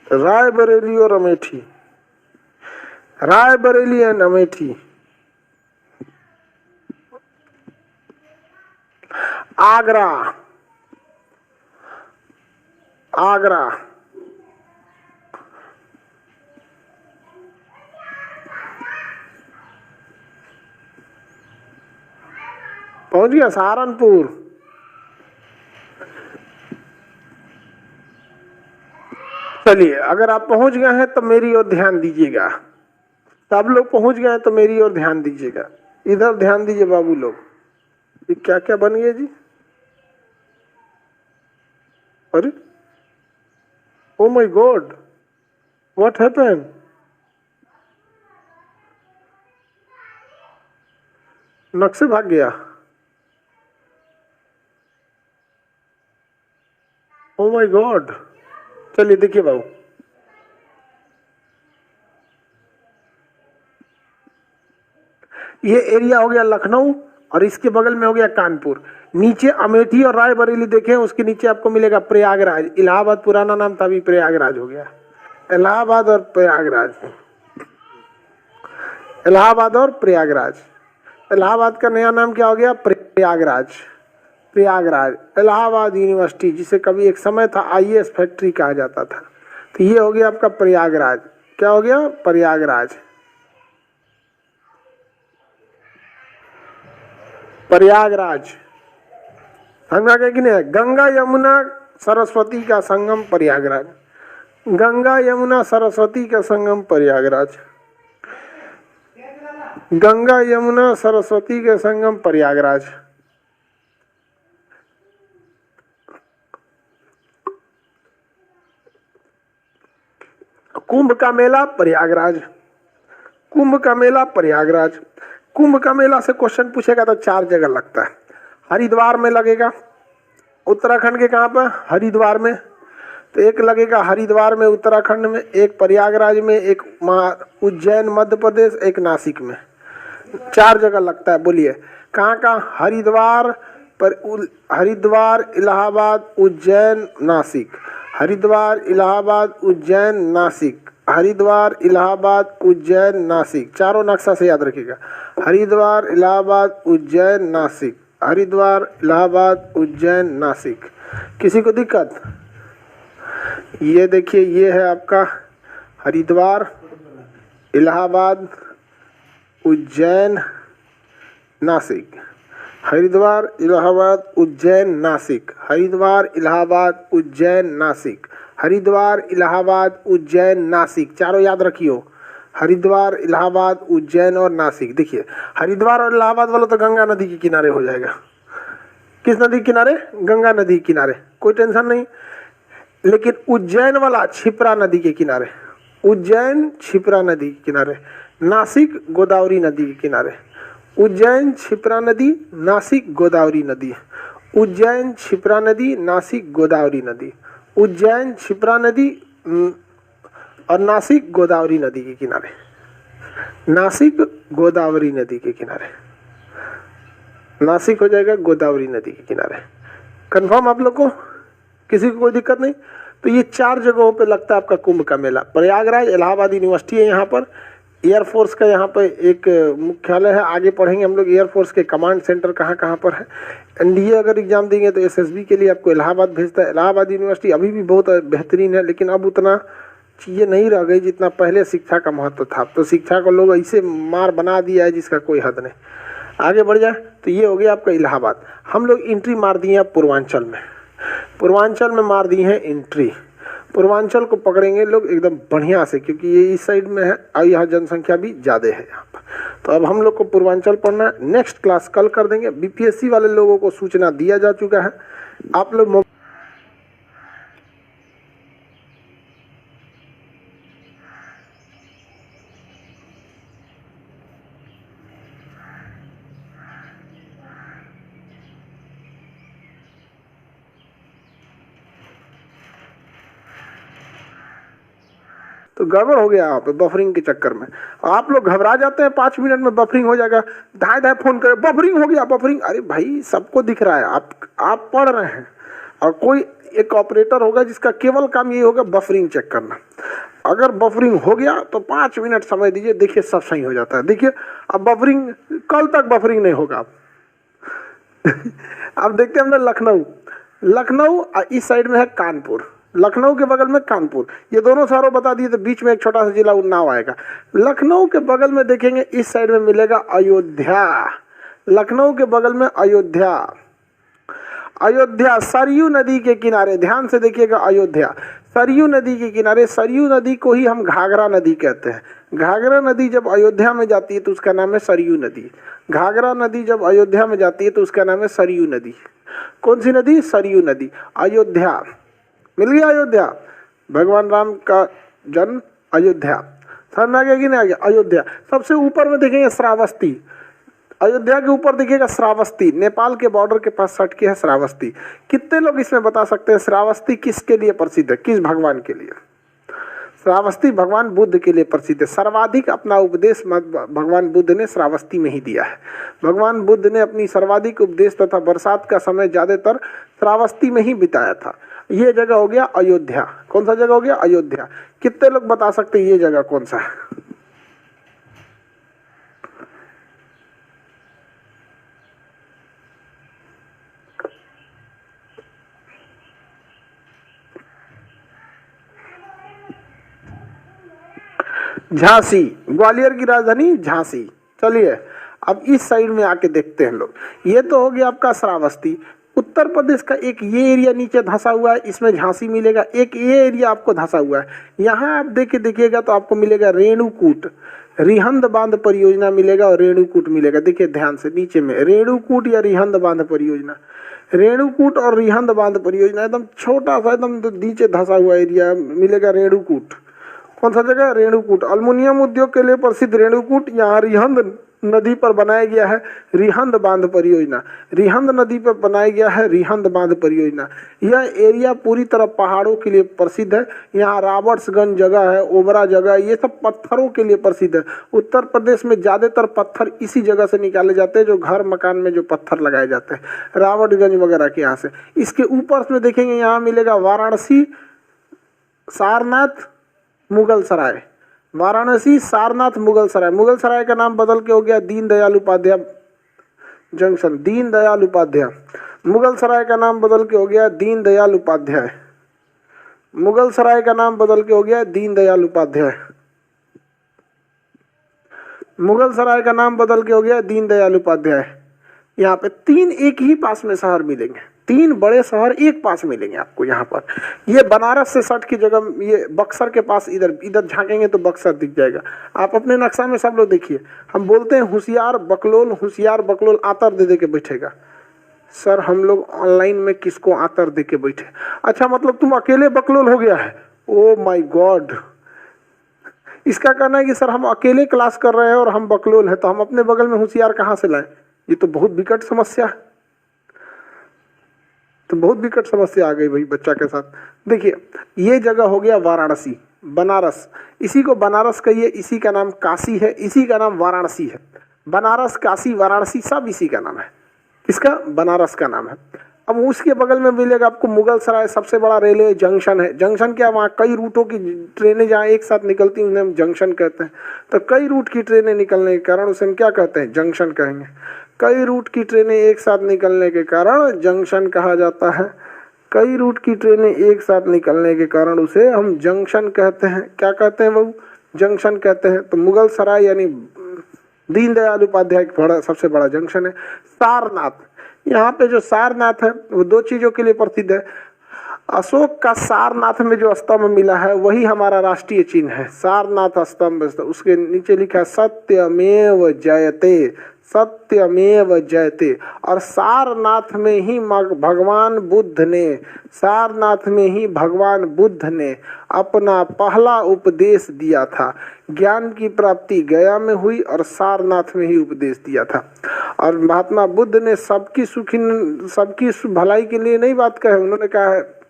रायबरेली और अमेठी, रायबरेली एंड अमेठी, आगरा, आगरा, पहुंच गया? सहारनपुर, चलिए अगर आप पहुंच गए हैं तो मेरी ओर ध्यान दीजिएगा। सब लोग पहुंच गए हैं तो मेरी ओर ध्यान दीजिएगा। इधर ध्यान दीजिए बाबू लोग। ये क्या क्या बन गया जी? अरे oh my God, what happened? नक्शे भाग गया। Oh my God. चलिए देखिए बाबू, ये एरिया हो गया लखनऊ और इसके बगल में हो गया कानपुर। नीचे अमेठी और रायबरेली देखें, उसके नीचे आपको मिलेगा प्रयागराज। इलाहाबाद पुराना नाम था, अभी प्रयागराज हो गया। इलाहाबाद और प्रयागराज, इलाहाबाद और प्रयागराज। इलाहाबाद का नया नाम क्या हो गया? प्रयागराज, प्रयागराज। इलाहाबाद यूनिवर्सिटी, जिसे कभी एक समय था आईएएस फैक्ट्री कहा जाता था, तो ये हो गया आपका प्रयागराज। क्या हो गया? प्रयागराज, प्रयागराज। समझ आ गया कि नहीं? गंगा यमुना सरस्वती का संगम प्रयागराज, गंगा यमुना सरस्वती का संगम प्रयागराज, गंगा यमुना सरस्वती का संगम प्रयागराज। कुंभ का मेला प्रयागराज, कुंभ का मेला प्रयागराज। कुंभ का मेला से क्वेश्चन पूछेगा तो 4 जगह लगता है। हरिद्वार में लगेगा, उत्तराखंड के कहाँ पर? हरिद्वार में। तो एक लगेगा हरिद्वार में उत्तराखंड में, एक प्रयागराज में, एक उज्जैन मध्य प्रदेश, एक नासिक में। 4 जगह लगता है। बोलिए कहाँ कहाँ? हरिद्वार पर, हरिद्वार, इलाहाबाद, उज्जैन, नासिक। हरिद्वार, इलाहाबाद, उज्जैन, नासिक। हरिद्वार, इलाहाबाद, उज्जैन, नासिक। चारों नक्शा से याद रखिएगा। हरिद्वार, इलाहाबाद, उज्जैन, नासिक। हरिद्वार, इलाहाबाद, उज्जैन, नासिक। किसी को दिक्कत? ये देखिए, ये है आपका हरिद्वार, इलाहाबाद, उज्जैन, नासिक। हरिद्वार, इलाहाबाद, उज्जैन, नासिक। हरिद्वार, इलाहाबाद, उज्जैन, नासिक। हरिद्वार, इलाहाबाद, उज्जैन, नासिक। चारों याद रखियो, हरिद्वार, इलाहाबाद, उज्जैन और नासिक। देखिए हरिद्वार और इलाहाबाद वाला तो गंगा नदी के किनारे हो जाएगा। किस नदी के किनारे? गंगा नदी के किनारे, कोई टेंशन नहीं। लेकिन उज्जैन वाला क्षिप्रा नदी के किनारे, उज्जैन क्षिप्रा नदी के किनारे। नासिक गोदावरी नदी के किनारे। उज्जैन क्षिप्रा नदी, नासिक गोदावरी नदी। उज्जैन क्षिप्रा नदी, नासिक गोदावरी नदी। उज्जैन क्षिप्रा नदी और नासिक गोदावरी नदी के किनारे। नासिक गोदावरी नदी के किनारे। नासिक हो जाएगा गोदावरी नदी के किनारे। कंफर्म आप लोग को? किसी को कोई दिक्कत नहीं? तो ये 4 जगहों पे लगता है आपका कुंभ का मेला। प्रयागराज, इलाहाबाद यूनिवर्सिटी है यहाँ पर। एयरफोर्स का यहाँ पर एक मुख्यालय है। आगे पढ़ेंगे हम लोग एयरफोर्स के कमांड सेंटर कहाँ कहाँ पर है। एनडीए अगर एग्जाम देंगे तो एसएसबी के लिए आपको इलाहाबाद भेजता है। इलाहाबाद यूनिवर्सिटी अभी भी बहुत बेहतरीन है, लेकिन अब उतना चीज़ें नहीं रह गई जितना पहले शिक्षा का महत्व था। तो शिक्षा को लोग ऐसे मार बना दिया है जिसका कोई हद नहीं। आगे बढ़ जाए तो ये हो गया आपका इलाहाबाद। हम लोग एंट्री मार दिए अब पूर्वांचल में, पूर्वांचल में मार दी है एंट्री। पूर्वांचल को पकड़ेंगे लोग एकदम बढ़िया से, क्योंकि ये इस साइड में है और यहाँ जनसंख्या भी ज़्यादा है यहाँ पर। तो अब हम लोग को पूर्वांचल पढ़ना है। नेक्स्ट क्लास कल कर देंगे। बीपीएससी वाले लोगों को सूचना दिया जा चुका है। आप लोग तो गड़बड़ हो गया यहाँ पे बफरिंग के चक्कर में। आप लोग घबरा जाते हैं 5 मिनट में बफरिंग हो जाएगा, धाए धाए फोन करे बफरिंग हो गया बफरिंग। अरे भाई सबको दिख रहा है, आप पढ़ रहे हैं और कोई एक ऑपरेटर होगा जिसका केवल काम ये होगा बफरिंग चेक करना। अगर बफरिंग हो गया तो 5 मिनट समय दीजिए, देखिए सब सही हो जाता है। देखिए अब बफरिंग, कल तक बफरिंग नहीं होगा। अब देखते हैं हमने लखनऊ इस साइड में है कानपुर, लखनऊ के बगल में कानपुर, ये दोनों शहरों बता दिए। तो बीच में एक छोटा सा जिला उन्नाव आएगा। लखनऊ के बगल में देखेंगे इस साइड में मिलेगा अयोध्या, लखनऊ के बगल में अयोध्या। अयोध्या सरयू नदी के किनारे, ध्यान से देखिएगा, अयोध्या सरयू नदी के किनारे। सरयू नदी को ही हम घाघरा नदी कहते हैं। घाघरा नदी जब अयोध्या में जाती है तो उसका नाम है सरयू नदी। घाघरा नदी जब अयोध्या में जाती है तो उसका नाम है सरयू नदी। कौन सी नदी? सरयू नदी। अयोध्या मिल गया, अयोध्या भगवान राम का जन्म अयोध्या। समझ में आ गया कि नहीं आ गया? अयोध्या सबसे ऊपर में देखेंगे श्रावस्ती, अयोध्या के ऊपर देखिएगा श्रावस्ती, नेपाल के बॉर्डर के पास सट के है श्रावस्ती। कितने लोग इसमें बता सकते हैं श्रावस्ती किसके लिए प्रसिद्ध है, किस भगवान के लिए? श्रावस्ती भगवान बुद्ध के लिए प्रसिद्ध है। सर्वाधिक अपना उपदेश भगवान बुद्ध ने श्रावस्ती में ही दिया है। भगवान बुद्ध ने अपनी सर्वाधिक उपदेश तथा बरसात का समय ज्यादातर श्रावस्ती में ही बिताया था। ये जगह हो गया अयोध्या। कौन सा जगह हो गया? अयोध्या। कितने लोग बता सकते हैं ये जगह कौन सा है? झांसी, ग्वालियर की राजधानी झांसी। चलिए अब इस साइड में आके देखते हैं लोग। ये तो हो गया आपका श्रावस्ती। उत्तर प्रदेश का एक ये एरिया नीचे धंसा हुआ है, इसमें झांसी मिलेगा। एक ये एरिया आपको धंसा हुआ है, यहाँ आप देखिएगा तो आपको मिलेगा रेणुकूट, रिहंद बांध परियोजना मिलेगा और रेणुकूट मिलेगा। देखिए ध्यान से नीचे में रेणुकूट या रिहंद बांध परियोजना, रेणुकूट और रिहंद बांध परियोजना एकदम छोटा सा एकदम नीचे धंसा हुआ एरिया मिलेगा रेणुकूट। कौन सा जगह? रेणुकूट। अल्मुनियम उद्योग के लिए प्रसिद्ध रेणुकूट यहाँ रिहंद नदी पर बनाया गया है रिहंद बांध परियोजना। रिहंद नदी पर बनाया गया है रिहंद बांध परियोजना। यह एरिया पूरी तरह पहाड़ों के लिए प्रसिद्ध है। यहाँ रॉबर्ट्सगंज जगह है, ओबरा जगह, ये सब पत्थरों के लिए प्रसिद्ध है। उत्तर प्रदेश में ज्यादातर पत्थर इसी जगह से निकाले जाते हैं, जो घर मकान में जो पत्थर लगाए जाते हैं, रॉबर्ट्सगंज वगैरह के यहाँ से। इसके ऊपर में देखेंगे यहाँ मिलेगा वाराणसी, सारनाथ, मुगल सराय। वाराणसी, सारनाथ, मुगल सराय। मुगल सराय का नाम बदल के हो गया दीनदयाल उपाध्याय जंक्शन, दीनदयाल उपाध्याय। मुगल सराय का नाम बदल के हो गया दीनदयाल उपाध्याय। मुगल सराय का नाम बदल के हो गया दीनदयाल उपाध्याय। मुगल सराय का नाम बदल के हो गया दीनदयाल उपाध्याय। यहाँ पे 3 एक ही पास में शहर मिलेंगे, 3 बड़े शहर एक पास मिलेंगे आपको यहाँ पर। ये बनारस से सट की जगह, ये बक्सर के पास, इधर झांकेंगे तो बक्सर दिख जाएगा। आप अपने नक्शा में सब लोग देखिए, हम बोलते हैं होशियार बकलोल आतर दे के बैठेगा। सर हम लोग ऑनलाइन में किसको आतर दे के बैठे? अच्छा मतलब तुम अकेले बकलोल हो गया है? ओ माई गॉड। इसका कहना है कि सर हम अकेले क्लास कर रहे हैं और हम बकलोल है, तो हम अपने बगल में होशियार कहाँ से लाएं? ये तो बहुत विकट समस्या है। तो बहुत विकट समस्या आ गई भाई बच्चा के साथ। देखिए ये जगह हो गया वाराणसी, बनारस। इसी को बनारस कहिए, इसी का नाम काशी है, इसी का नाम वाराणसी है। बनारस, काशी, वाराणसी सब इसी का नाम है। किसका? बनारस का नाम है। अब उसके बगल में मिलेगा आपको मुगल सराय, सबसे बड़ा रेलवे जंक्शन है। जंक्शन क्या, वहाँ कई रूटों की ट्रेनें जहाँ एक साथ निकलती हैं उन्हें हम जंक्शन कहते हैं। तो कई रूट की ट्रेनें निकलने के कारण उसे हम क्या कहते हैं? जंक्शन कहेंगे। कई रूट की ट्रेनें एक साथ निकलने के कारण जंक्शन कहा जाता है। कई रूट की ट्रेनें एक साथ निकलने के कारण उसे हम जंक्शन कहते हैं। क्या कहते हैं बाबू? जंक्शन कहते हैं। तो मुगल सराय यानी दीनदयाल उपाध्याय सबसे बड़ा जंक्शन है। सारनाथ, यहाँ पे जो सारनाथ है वो दो चीजों के लिए प्रसिद्ध है। अशोक का सारनाथ में जो स्तंभ मिला है वही हमारा राष्ट्रीय चिन्ह है, सारनाथ स्तंभ। उसके नीचे लिखा है सत्यमेव जयते, सत्यमेव जयते। और सारनाथ में ही भगवान बुद्ध ने, सारनाथ में ही भगवान बुद्ध ने अपना पहला उपदेश दिया था। ज्ञान की प्राप्ति गया में हुई और सारनाथ में ही उपदेश दिया था। और महात्मा बुद्ध ने सबकी भलाई के लिए नहीं बात कही, उन्होंने कहा है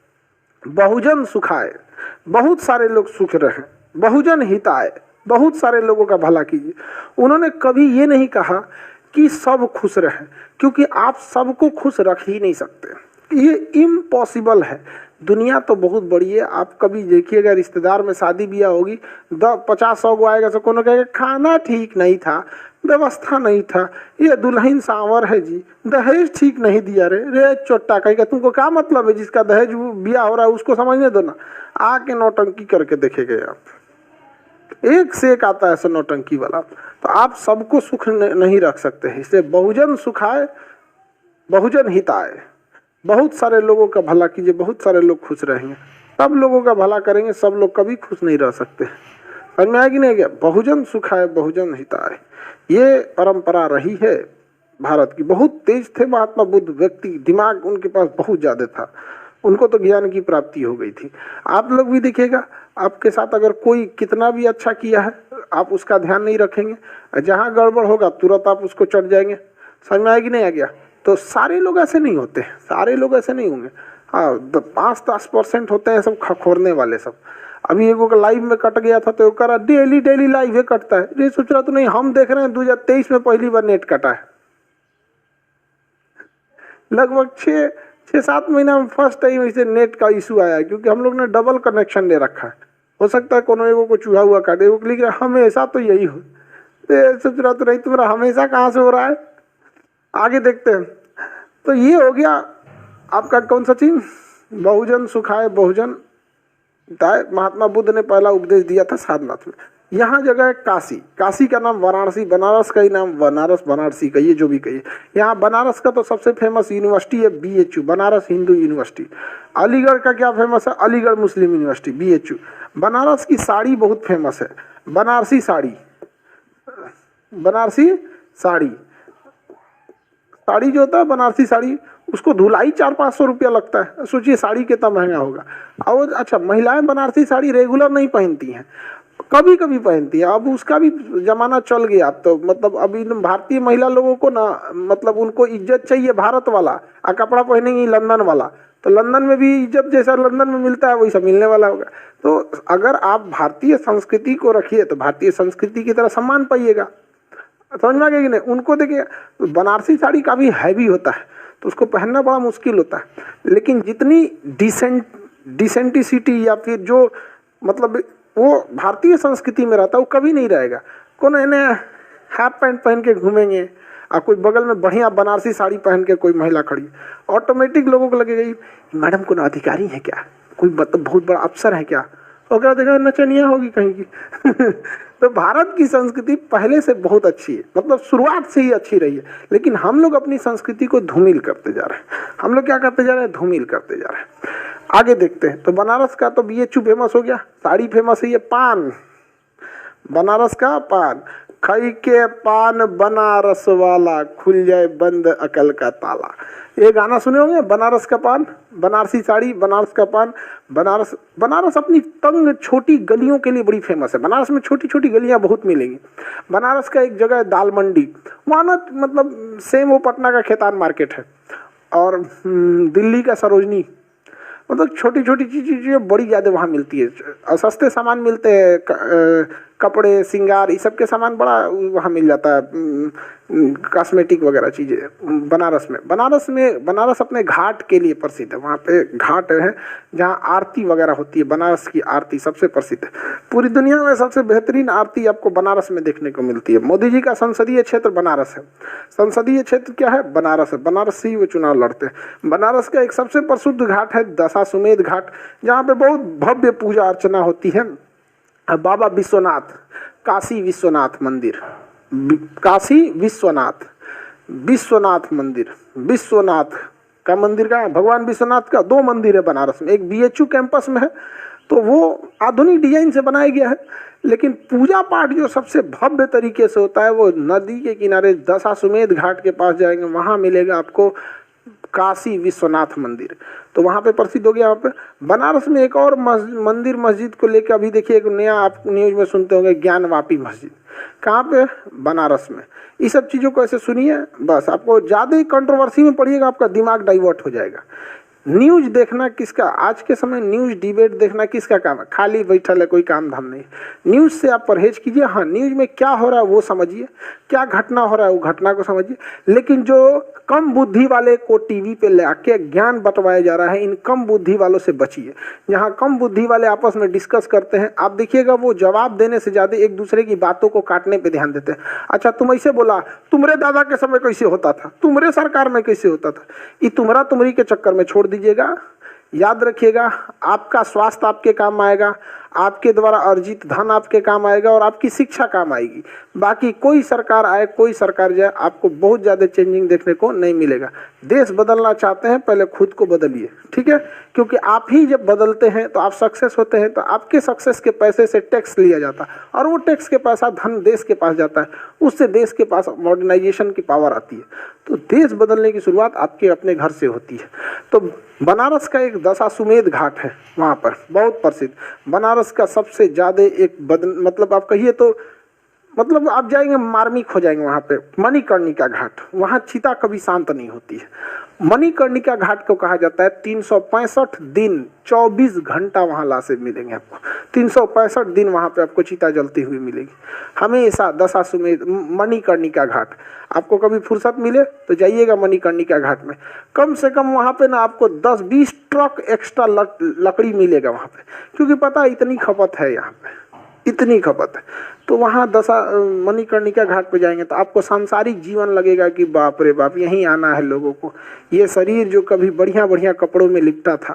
बहुजन सुखाए, बहुत सारे लोग सुख रहे, बहुजन हिताय, बहुत सारे लोगों का भला कीजिए। उन्होंने कभी ये नहीं कहा कि सब खुश रहे, क्योंकि आप सबको खुश रख ही नहीं सकते, ये इम्पॉसिबल है। दुनिया तो बहुत बड़ी है, आप कभी देखिएगा रिश्तेदार में शादी ब्याह होगी, 50-100 गो आएगा, सब कोनो कहेगा खाना ठीक नहीं था, व्यवस्था नहीं था, ये दुल्हन सांवर है जी, दहेज ठीक नहीं दिया रे चोट्टा कहेगा। तुमको क्या मतलब है, जिसका दहेज ब्याह हो रहा है उसको समझने दो ना। आके नौटंकी करके देखेंगे आप, एक से एक आता है ऐसा नौटंकी वाला। तो आप सबको सुख नहीं रख सकते हैं, इसलिए बहुजन सुखाए बहुजन हिताय, बहुत सारे लोगों का भला कीजिए, बहुत सारे लोग खुश रहेंगे। सब लोगों का भला करेंगे, सब लोग कभी खुश नहीं रह सकते। समझ में आया कि नहीं गया? बहुजन सुखाय बहुजन हिताय, ये परंपरा रही है भारत की। बहुत तेज थे महात्मा बुद्ध, व्यक्ति दिमाग उनके पास बहुत ज्यादा था, उनको तो ज्ञान की प्राप्ति हो गई थी। आप लोग भी देखिएगा, आपके साथ अगर कोई कितना भी अच्छा किया है, आप उसका ध्यान नहीं रखेंगे, जहाँ गड़बड़ होगा तुरंत आप उसको चढ़ जाएंगे। समझ में आया कि नहीं आ गया? तो सारे लोग ऐसे नहीं होते, सारे लोग ऐसे नहीं होंगे। हाँ, 5-10% होते हैं सब खखोरने वाले सब। अभी एगो का लाइव में कट गया था तो करा डेली लाइव है कटता है, ये सोच रहा तो नहीं, हम देख रहे हैं 2023 में पहली बार नेट कटा है। लगभग 6-7 महीना में फर्स्ट टाइम ऐसे नेट का इशू आया है, क्योंकि हम लोग ने डबल कनेक्शन ले रखा है। हो सकता है कोनो एगो को चूहा हुआ काटे, एगो लिख रहा हमेशा तो यही हो, सोच रहा तो नहीं तुम्हारा हमेशा कहाँ से हो रहा है। आगे देखते हैं। तो ये हो गया आपका कौन सा चीज, बहुजन सुखाए बहुजन हिताय। महात्मा बुद्ध ने पहला उपदेश दिया था सारनाथ में। यहाँ जगह है काशी, काशी का नाम वाराणसी, बनारस का ही नाम बनारस, बनारसी कहिए जो भी कहिए। यहाँ बनारस का तो सबसे फेमस यूनिवर्सिटी है BHU, बनारस हिंदू यूनिवर्सिटी। अलीगढ़ का क्या फेमस है, अलीगढ़ मुस्लिम यूनिवर्सिटी BHU। बनारस की साड़ी बहुत फेमस है, बनारसी साड़ी, बनारसी साड़ी, साड़ी जो होता है बनारसी साड़ी, उसको धुलाई 400-500 रुपया लगता है। सोचिए साड़ी कितना महंगा होगा। और अच्छा, महिलाएं बनारसी साड़ी रेगुलर नहीं पहनती हैं, कभी कभी पहनती है। अब उसका भी जमाना चल गया। अब तो मतलब अभी भारतीय महिला लोगों को ना, मतलब उनको इज्जत चाहिए भारत वाला, और कपड़ा पहनेंगी लंदन वाला, तो लंदन में भी इज्जत जैसा लंदन में मिलता है वैसा मिलने वाला होगा। तो अगर आप भारतीय संस्कृति को रखिए तो भारतीय संस्कृति की तरह सम्मान पाइएगा। समझ में आ गया कि नहीं? उनको देखिए, बनारसी साड़ी काफ़ी हैवी होता है तो उसको पहनना बड़ा मुश्किल होता है, लेकिन जितनी डिसेंटिसिटी या फिर जो मतलब वो भारतीय संस्कृति में रहता है वो कभी नहीं रहेगा। कौन इन्हें हाफ पैंट पहन के घूमेंगे और कोई बगल में बढ़िया बनारसी साड़ी पहन के कोई महिला खड़ी, ऑटोमेटिक लोगों को लगेगा मैडम को अधिकारी है क्या, कोई मतलब बहुत बड़ा अफसर है क्या, और क्या देखा नचनिया होगी कहीं की। तो भारत की संस्कृति पहले से बहुत अच्छी है, मतलब शुरुआत से ही अच्छी रही है, लेकिन हम लोग अपनी संस्कृति को धूमिल करते जा रहे हैं। हम लोग क्या करते जा रहे हैं, धूमिल करते जा रहे हैं। आगे देखते हैं। तो बनारस का तो BHU फेमस हो गया, साड़ी फेमस है, ये पान, बनारस का पान, खाई के पान बनारस वाला, खुल जाए बंद अकल का ताला। ये गाना सुने होंगे, बनारस का पान, बनारसी साड़ी, बनारस का पान। बनारस अपनी तंग छोटी गलियों के लिए बड़ी फेमस है। बनारस में छोटी छोटी गलियां बहुत मिलेंगी। बनारस का एक जगह है दाल मंडी, वहाँ ना मतलब सेम वो पटना का खेतान मार्केट है, और दिल्ली का सरोजनी, मतलब छोटी छोटी चीज़ें बड़ी ज़्यादा वहाँ मिलती है, और सस्ते सामान मिलते हैं, कपड़े श्रृंगार ये सब के सामान बड़ा वहाँ मिल जाता है, कॉस्मेटिक वगैरह चीज़ें बनारस अपने घाट के लिए प्रसिद्ध है। वहाँ पे घाट है जहाँ आरती वगैरह होती है, बनारस की आरती सबसे प्रसिद्ध है। पूरी दुनिया में सबसे बेहतरीन आरती आपको बनारस में देखने को मिलती है। मोदी जी का संसदीय क्षेत्र बनारस है। संसदीय क्षेत्र क्या है, बनारस है, बनारस से ही वो चुनाव लड़ते हैं। बनारस का एक सबसे प्रसिद्ध घाट है दशाश्वमेध घाट, जहाँ पे बहुत भव्य पूजा अर्चना होती है। बाबा विश्वनाथ, काशी विश्वनाथ मंदिर, काशी विश्वनाथ, विश्वनाथ मंदिर, विश्वनाथ का मंदिर का है, भगवान विश्वनाथ का 2 मंदिर है बनारस में। एक बीएचयू कैंपस में है, तो वो आधुनिक डिजाइन से बनाया गया है, लेकिन पूजा पाठ जो सबसे भव्य तरीके से होता है वो नदी के किनारे दशाश्वमेध घाट के पास जाएंगे, वहाँ मिलेगा आपको काशी विश्वनाथ मंदिर। तो वहाँ पे प्रसिद्ध हो गया। वहाँ पे बनारस में एक और मंदिर मस्जिद को लेकर अभी देखिए एक नया आप न्यूज में सुनते होंगे, ज्ञानवापी मस्जिद। कहाँ पे? बनारस में। ये सब चीज़ों को ऐसे सुनिए, बस आपको ज़्यादा ही कंट्रोवर्सी में पड़िएगा, आपका दिमाग डाइवर्ट हो जाएगा। न्यूज देखना किसका, आज के समय न्यूज डिबेट देखना किसका काम है? खाली बैठल है, कोई काम धाम नहीं। न्यूज से आप परहेज कीजिए। हाँ, न्यूज में क्या हो रहा है वो समझिए, क्या घटना हो रहा है वो घटना को समझिए, लेकिन जो कम बुद्धि वाले को टीवी पे लाके ज्ञान बंटवाया जा रहा है, इन कम बुद्धि वालों से बचिए। जहाँ कम बुद्धि वाले आपस में डिस्कस करते हैं, आप देखिएगा वो जवाब देने से ज़्यादा एक दूसरे की बातों को काटने पे ध्यान देते हैं। अच्छा तुम ऐसे बोला, तुम्हारे दादा के समय कैसे होता था, तुम्हारे सरकार में कैसे होता था, ये तुम्हारा तुमरी के चक्कर में छोड़ दीजिएगा। याद रखिएगा, आपका स्वास्थ्य आपके काम आएगा, आपके द्वारा अर्जित धन आपके काम आएगा और आपकी शिक्षा काम आएगी। बाकी कोई सरकार आए, कोई सरकार जाए, आपको बहुत ज़्यादा चेंजिंग देखने को नहीं मिलेगा। देश बदलना चाहते हैं, पहले खुद को बदलिए, ठीक है? क्योंकि आप ही जब बदलते हैं तो आप सक्सेस होते हैं, तो आपके सक्सेस के पैसे से टैक्स लिया जाता है और वो टैक्स के पैसा धन देश के पास जाता है, उससे देश के पास मॉडर्नाइजेशन की पावर आती है। तो देश बदलने की शुरुआत आपके अपने घर से होती है। तो बनारस का एक दशाश्वमेध घाट है, वहाँ पर बहुत प्रसिद्ध। बनारस का सबसे ज़्यादा एक मतलब आप कहिए तो मतलब आप जाएंगे मार्मिक हो जाएंगे वहाँ पे। मणिकर्णिका घाट, वहाँ चिता कभी शांत नहीं होती है। मणिकर्णिका घाट को कहा जाता है 365 दिन 24 घंटा वहाँ लाशें मिलेंगे आपको। 365 दिन वहाँ पे आपको चिता जलती हुई मिलेगी हमेशा। दशाश्वमेध मणिकर्णिका घाट, आपको कभी फुर्सत मिले तो जाइएगा मणिकर्णिका घाट में। कम से कम वहाँ पे ना आपको 10-20 ट्रक एक्स्ट्रा लकड़ी मिलेगा वहाँ पे, क्योंकि पता इतनी खपत है यहाँ पे, इतनी खपत है। तो वहाँ मणिकर्णिका घाट पे जाएंगे तो आपको सांसारिक जीवन लगेगा कि बाप रे बाप, यहीं आना है लोगों को। ये शरीर जो कभी बढ़िया बढ़िया कपड़ों में लिपटा था,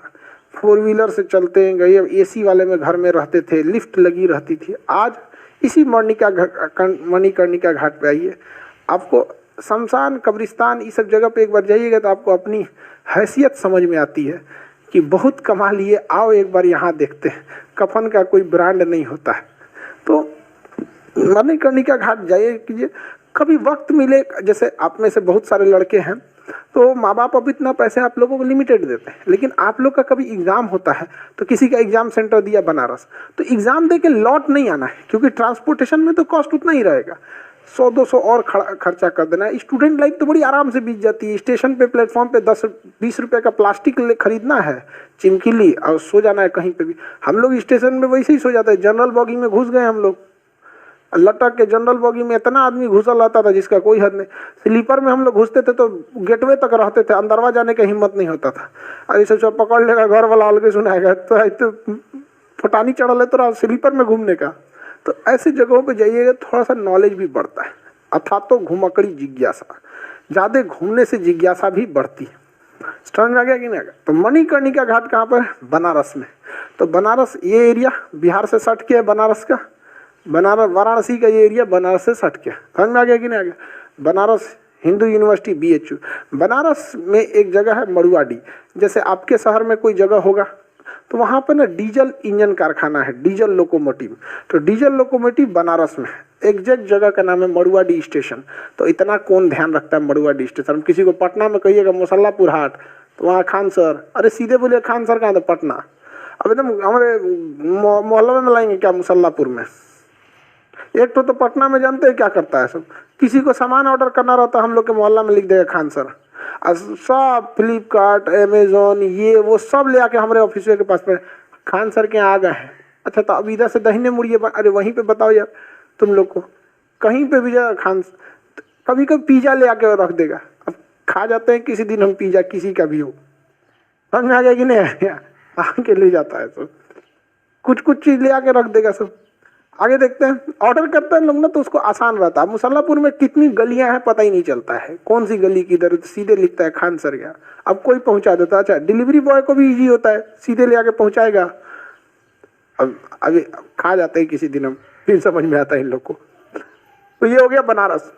4 व्हीलर से चलते गए, एसी वाले में घर में रहते थे, लिफ्ट लगी रहती थी, आज इसी मणिकर्णिका घाट पे आइए। आपको शमशान, कब्रिस्तान, इस सब जगह पे एक बार जाइएगा तो आपको अपनी हैसियत समझ में आती है कि बहुत कमाल, ये आओ एक बार यहाँ देखते हैं। कफन का कोई ब्रांड नहीं होता है। तो मणिकर्णिका घाट जाइए कीजिए, कभी वक्त मिले। जैसे आप में से बहुत सारे लड़के हैं, तो माँ बाप अब इतना पैसे आप लोगों को लिमिटेड देते हैं, लेकिन आप लोग का कभी एग्ज़ाम होता है तो किसी का एग्ज़ाम सेंटर दिया बनारस, तो एग्ज़ाम दे के लौट नहीं आना है, क्योंकि ट्रांसपोर्टेशन में तो कॉस्ट उतना ही रहेगा, 100-200 और खर्चा कर देना है। स्टूडेंट लाइफ तो बड़ी आराम से बीत जाती है। स्टेशन पे प्लेटफॉर्म पे 10-20 रुपये का प्लास्टिक खरीदना है, चिमकीली, और सो जाना है कहीं पे भी। हम लोग स्टेशन में वैसे ही सो जाते हैं। जनरल बॉगी में घुस गए हम लोग, लटक के जनरल बॉगी में इतना आदमी घुसा रहता था जिसका कोई हद नहीं। स्लीपर में हम लोग घुसते थे तो गेटवे तक रहते थे, अंदरवा जाने का हिम्मत नहीं होता था। अरे सोचो पकड़ लेगा घर वाला, अलग सुनाएगा, तो फटानी चढ़ा ले तो स्लीपर में घूमने का। तो ऐसी जगहों पे जाइएगा, थोड़ा सा नॉलेज भी बढ़ता है। अर्थात तो घुमकड़ी जिज्ञासा, ज़्यादा घूमने से जिज्ञासा भी बढ़ती है। समझ में आ गया कि नहीं आ गया? तो मणिकर्णिका घाट कहाँ पर? बनारस में। तो बनारस ये एरिया बिहार से सट के है, बनारस का, बनारस वाराणसी का ये एरिया बनारस से सट के। समझ में आ गया कि नहीं आ गया? Banaras Hindu university BHU। बनारस में एक जगह है मड़ुआडी। जैसे आपके शहर में कोई जगह होगा तो वहाँ पर ना डीजल इंजन कारखाना है, डीजल लोकोमोटिव। तो डीजल लोकोमोटिव बनारस में है। एग्जैक्ट जगह का नाम है मड़ुआडी स्टेशन। तो इतना कौन ध्यान रखता है मड़ुआडी स्टेशन? किसी को पटना में कहिएगा मुसल्लापुर हाट, तो वहाँ खान सर, अरे सीधे बोलिए खान सर कहाँ? तो पटना। अब एकदम हमारे मोहल्ला में लाएंगे क्या मुसल्लापुर में? एक तो पटना में जानते हैं क्या करता है सब, किसी को सामान ऑर्डर करना रहता है हम लोग के मोहल्ला में लिख देगा खान सर। सब फ्लिपकार्ट, अमेजोन, ये वो सब ले आके हमारे ऑफिस के पास में खान सर के यहाँ आ गए हैं। अच्छा तो अब इधर से दाहिने मुड़िए, अरे वहीं पे बताओ यार, तुम लोग को कहीं पे भी जा खान, कभी कभी पिज़्ज़ा ले आके रख देगा। अब खा जाते हैं किसी दिन हम पिज़्ज़ा, किसी का भी हो। समझ में आ गया कि नहीं आ गया? आके ले जाता है सब, कुछ चीज़ ले आके रख देगा सब। आगे देखते हैं, ऑर्डर करते हैं लोग ना तो उसको आसान रहता है। मुसल्लापुर में कितनी गलियां हैं पता ही नहीं चलता है, कौन सी गली किधर, सीधे लिखता है खान सर गया, अब कोई पहुंचा देता है। अच्छा डिलीवरी बॉय को भी इजी होता है, सीधे ले आके पहुंचाएगा। अब अभी खा जाते हैं किसी दिन हम, फिर समझ में आता है इन लोग को। तो ये हो गया बनारस।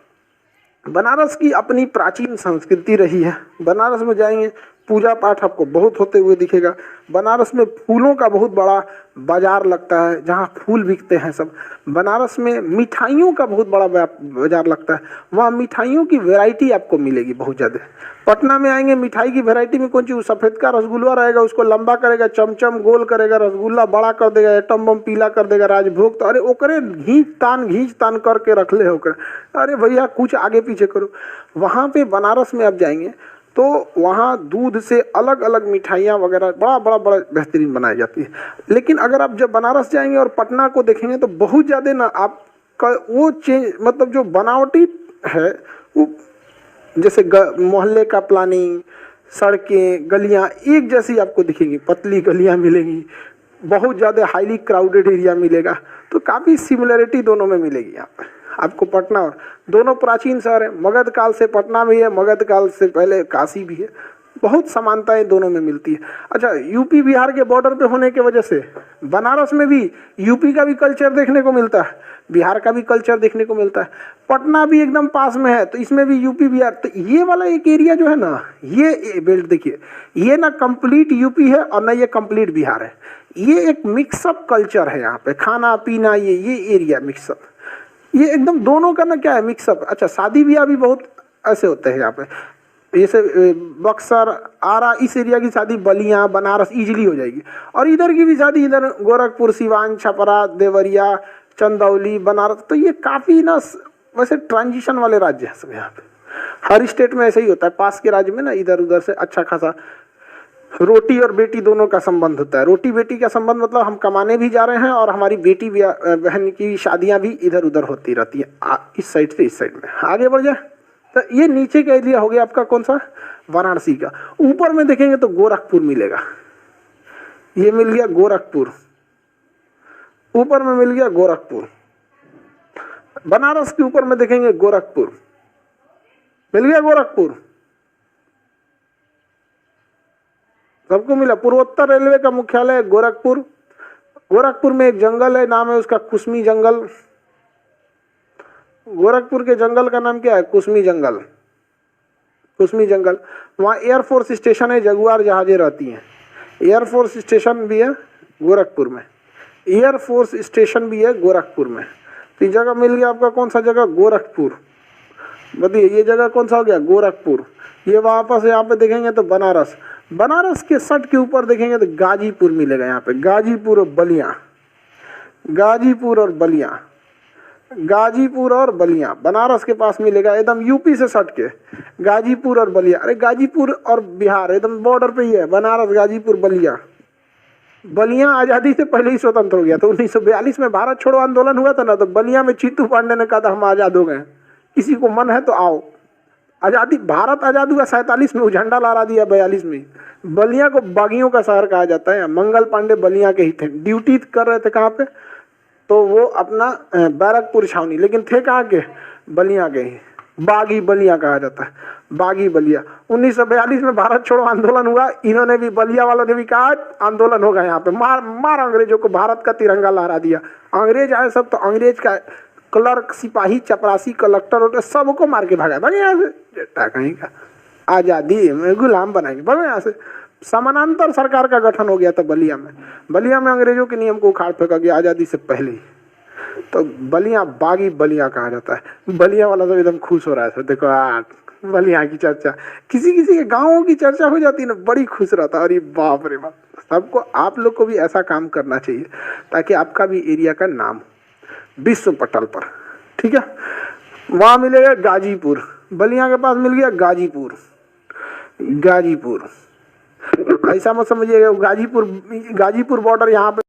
बनारस की अपनी प्राचीन संस्कृति रही है। बनारस में जाएंगे, पूजा पाठ आपको बहुत होते हुए दिखेगा। बनारस में फूलों का बहुत बड़ा बाजार लगता है, जहाँ फूल बिकते हैं सब। बनारस में मिठाइयों का बहुत बड़ा बाजार लगता है, वहाँ मिठाइयों की वैरायटी आपको मिलेगी बहुत ज़्यादा। पटना में आएंगे, मिठाई की वैरायटी में कौन चीज़, सफ़ेद का रसगुल्ला रहेगा, उसको लंबा करेगा, चमचम गोल करेगा, रसगुल्ला बड़ा कर देगा, एटम बम पीला कर देगा, राजभोग। तो अरे ओकरे घींच तान करके रख ले होकर, अरे भैया कुछ आगे पीछे करो। वहाँ पे बनारस में आप जाएंगे तो वहाँ दूध से अलग अलग मिठाइयाँ वगैरह बड़ा बेहतरीन बनाई जाती है। लेकिन अगर आप जब बनारस जाएंगे और पटना को देखेंगे तो बहुत ज़्यादा ना आपका वो चेंज, मतलब जो बनावटी है वो, जैसे मोहल्ले का प्लानिंग, सड़कें गलियाँ एक जैसी आपको दिखेंगी, पतली गलियाँ मिलेंगी, बहुत ज़्यादा हाईली क्राउडेड एरिया मिलेगा। तो काफ़ी सिमिलरिटी दोनों में मिलेगी यहाँ पर आपको। पटना और दोनों प्राचीन शहर है, मगध काल से पटना भी है, मगध काल से पहले काशी भी है, बहुत समानताएं दोनों में मिलती है। अच्छा, यूपी बिहार के बॉर्डर पे होने की वजह से बनारस में भी यूपी का भी कल्चर देखने को मिलता है, बिहार का भी कल्चर देखने को मिलता है। पटना भी एकदम पास में है तो इसमें भी यूपी बिहार, तो ये वाला एक एरिया जो है ना, ये बेल्ट देखिए, ये ना कंप्लीट यूपी है और ना ये कंप्लीट बिहार है, ये एक मिक्सअप कल्चर है यहाँ पे। खाना पीना ये एरिया मिक्सअप, ये एकदम दोनों का ना क्या है, मिक्सअप। अच्छा, शादी ब्याह भी बहुत ऐसे होते हैं यहाँ पे, जैसे बक्सर आरा इस एरिया की शादी बलिया बनारस इजीली हो जाएगी, और इधर की भी शादी इधर गोरखपुर सिवान छपरा देवरिया चंदौली बनारस। तो ये काफ़ी ना वैसे ट्रांजिशन वाले राज्य हैं सब यहाँ पे, हर स्टेट में ऐसे ही होता है। पास के राज्य में ना इधर उधर से अच्छा खासा रोटी और बेटी दोनों का संबंध होता है। रोटी बेटी का संबंध मतलब हम कमाने भी जा रहे हैं और हमारी बेटी बहन की शादियां भी इधर उधर होती रहती है, इस साइड से इस साइड में। आगे बढ़ जाए तो ये नीचे का एरिया हो गया आपका कौन सा, वाराणसी का। ऊपर में देखेंगे तो गोरखपुर मिलेगा, ये मिल गया गोरखपुर, ऊपर में मिल गया गोरखपुर। बनारस के ऊपर में देखेंगे गोरखपुर, मिल गया गोरखपुर, सबको मिला। पूर्वोत्तर रेलवे का मुख्यालय गोरखपुर। गोरखपुर में एक जंगल है, नाम है उसका कुसमी जंगल। गोरखपुर के जंगल का नाम क्या है, कुसमी जंगल, कुसमी जंगल। वहाँ एयरफोर्स स्टेशन है, जगुआर जहाजें रहती हैं। एयरफोर्स स्टेशन भी है गोरखपुर में, एयरफोर्स स्टेशन भी है गोरखपुर में। तो ये जगह मिल गया आपका कौन सा जगह, गोरखपुर। बताइए ये जगह कौन सा हो गया, गोरखपुर। ये वापस यहाँ पे देखेंगे तो बनारस, बनारस के सट के ऊपर देखेंगे तो गाजीपुर मिलेगा यहाँ पे, गाजीपुर और बलिया, गाजीपुर और बलिया, गाजीपुर और बलिया बनारस के पास मिलेगा, एकदम यूपी से सट के गाजीपुर और बलिया। अरे गाजीपुर और बिहार एकदम बॉर्डर पे ही है, बनारस गाजीपुर बलिया। बलिया आज़ादी से पहले ही स्वतंत्र हो गया था। 1942 में भारत छोड़ो आंदोलन हुआ था ना, तो बलिया में चीतू पांडे ने कहा था हम आज़ाद हो गए, किसी को मन है तो आओ। आज़ादी, भारत आज़ाद हुआ 47 में, वो झंडा लहरा दिया 42 में। बलिया को बागियों का शहर कहा जाता है। मंगल पांडे बलिया के ही थे, ड्यूटी कर रहे थे कहाँ पे, तो वो अपना बैरकपुर छावनी, लेकिन थे कहाँ के, बलिया के ही, बागी बलिया कहा जाता है, बागी बलिया। 1942 में भारत छोड़ो आंदोलन हुआ, इन्होंने भी, बलिया वालों ने भी कहा आंदोलन होगा यहाँ पे, मार मार अंग्रेजों को, भारत का तिरंगा लहरा दिया। अंग्रेज आए सब, तो अंग्रेज का क्लर्क सिपाही चपरासी कलेक्टर होते सबको मार के भागा भागे यहाँ से, कहीं का आज़ादी में गुलाम बनाएंगे भागे यहाँ से। समानांतर सरकार का गठन हो गया था बलिया में। बलिया में अंग्रेजों के नियम को उखाड़ फेंका गया आज़ादी से पहले ही। तो बलिया, बागी बलिया कहा जाता है। बलिया वाला तो एकदम खुश हो रहा है, देखो बलिया की चर्चा, किसी किसी के गाँवों की चर्चा हो जाती है ना, बड़ी खुश रहता है। अरे बाप रे बाप, सबको, आप लोग को भी ऐसा काम करना चाहिए ताकि आपका भी एरिया का नाम विश्व पटल पर, ठीक है। वहाँ मिलेगा गाजीपुर, बलिया के पास मिल गया गाजीपुर, गाजीपुर। ऐसा मत समझिएगा गाजीपुर, गाजीपुर बॉर्डर यहाँ पे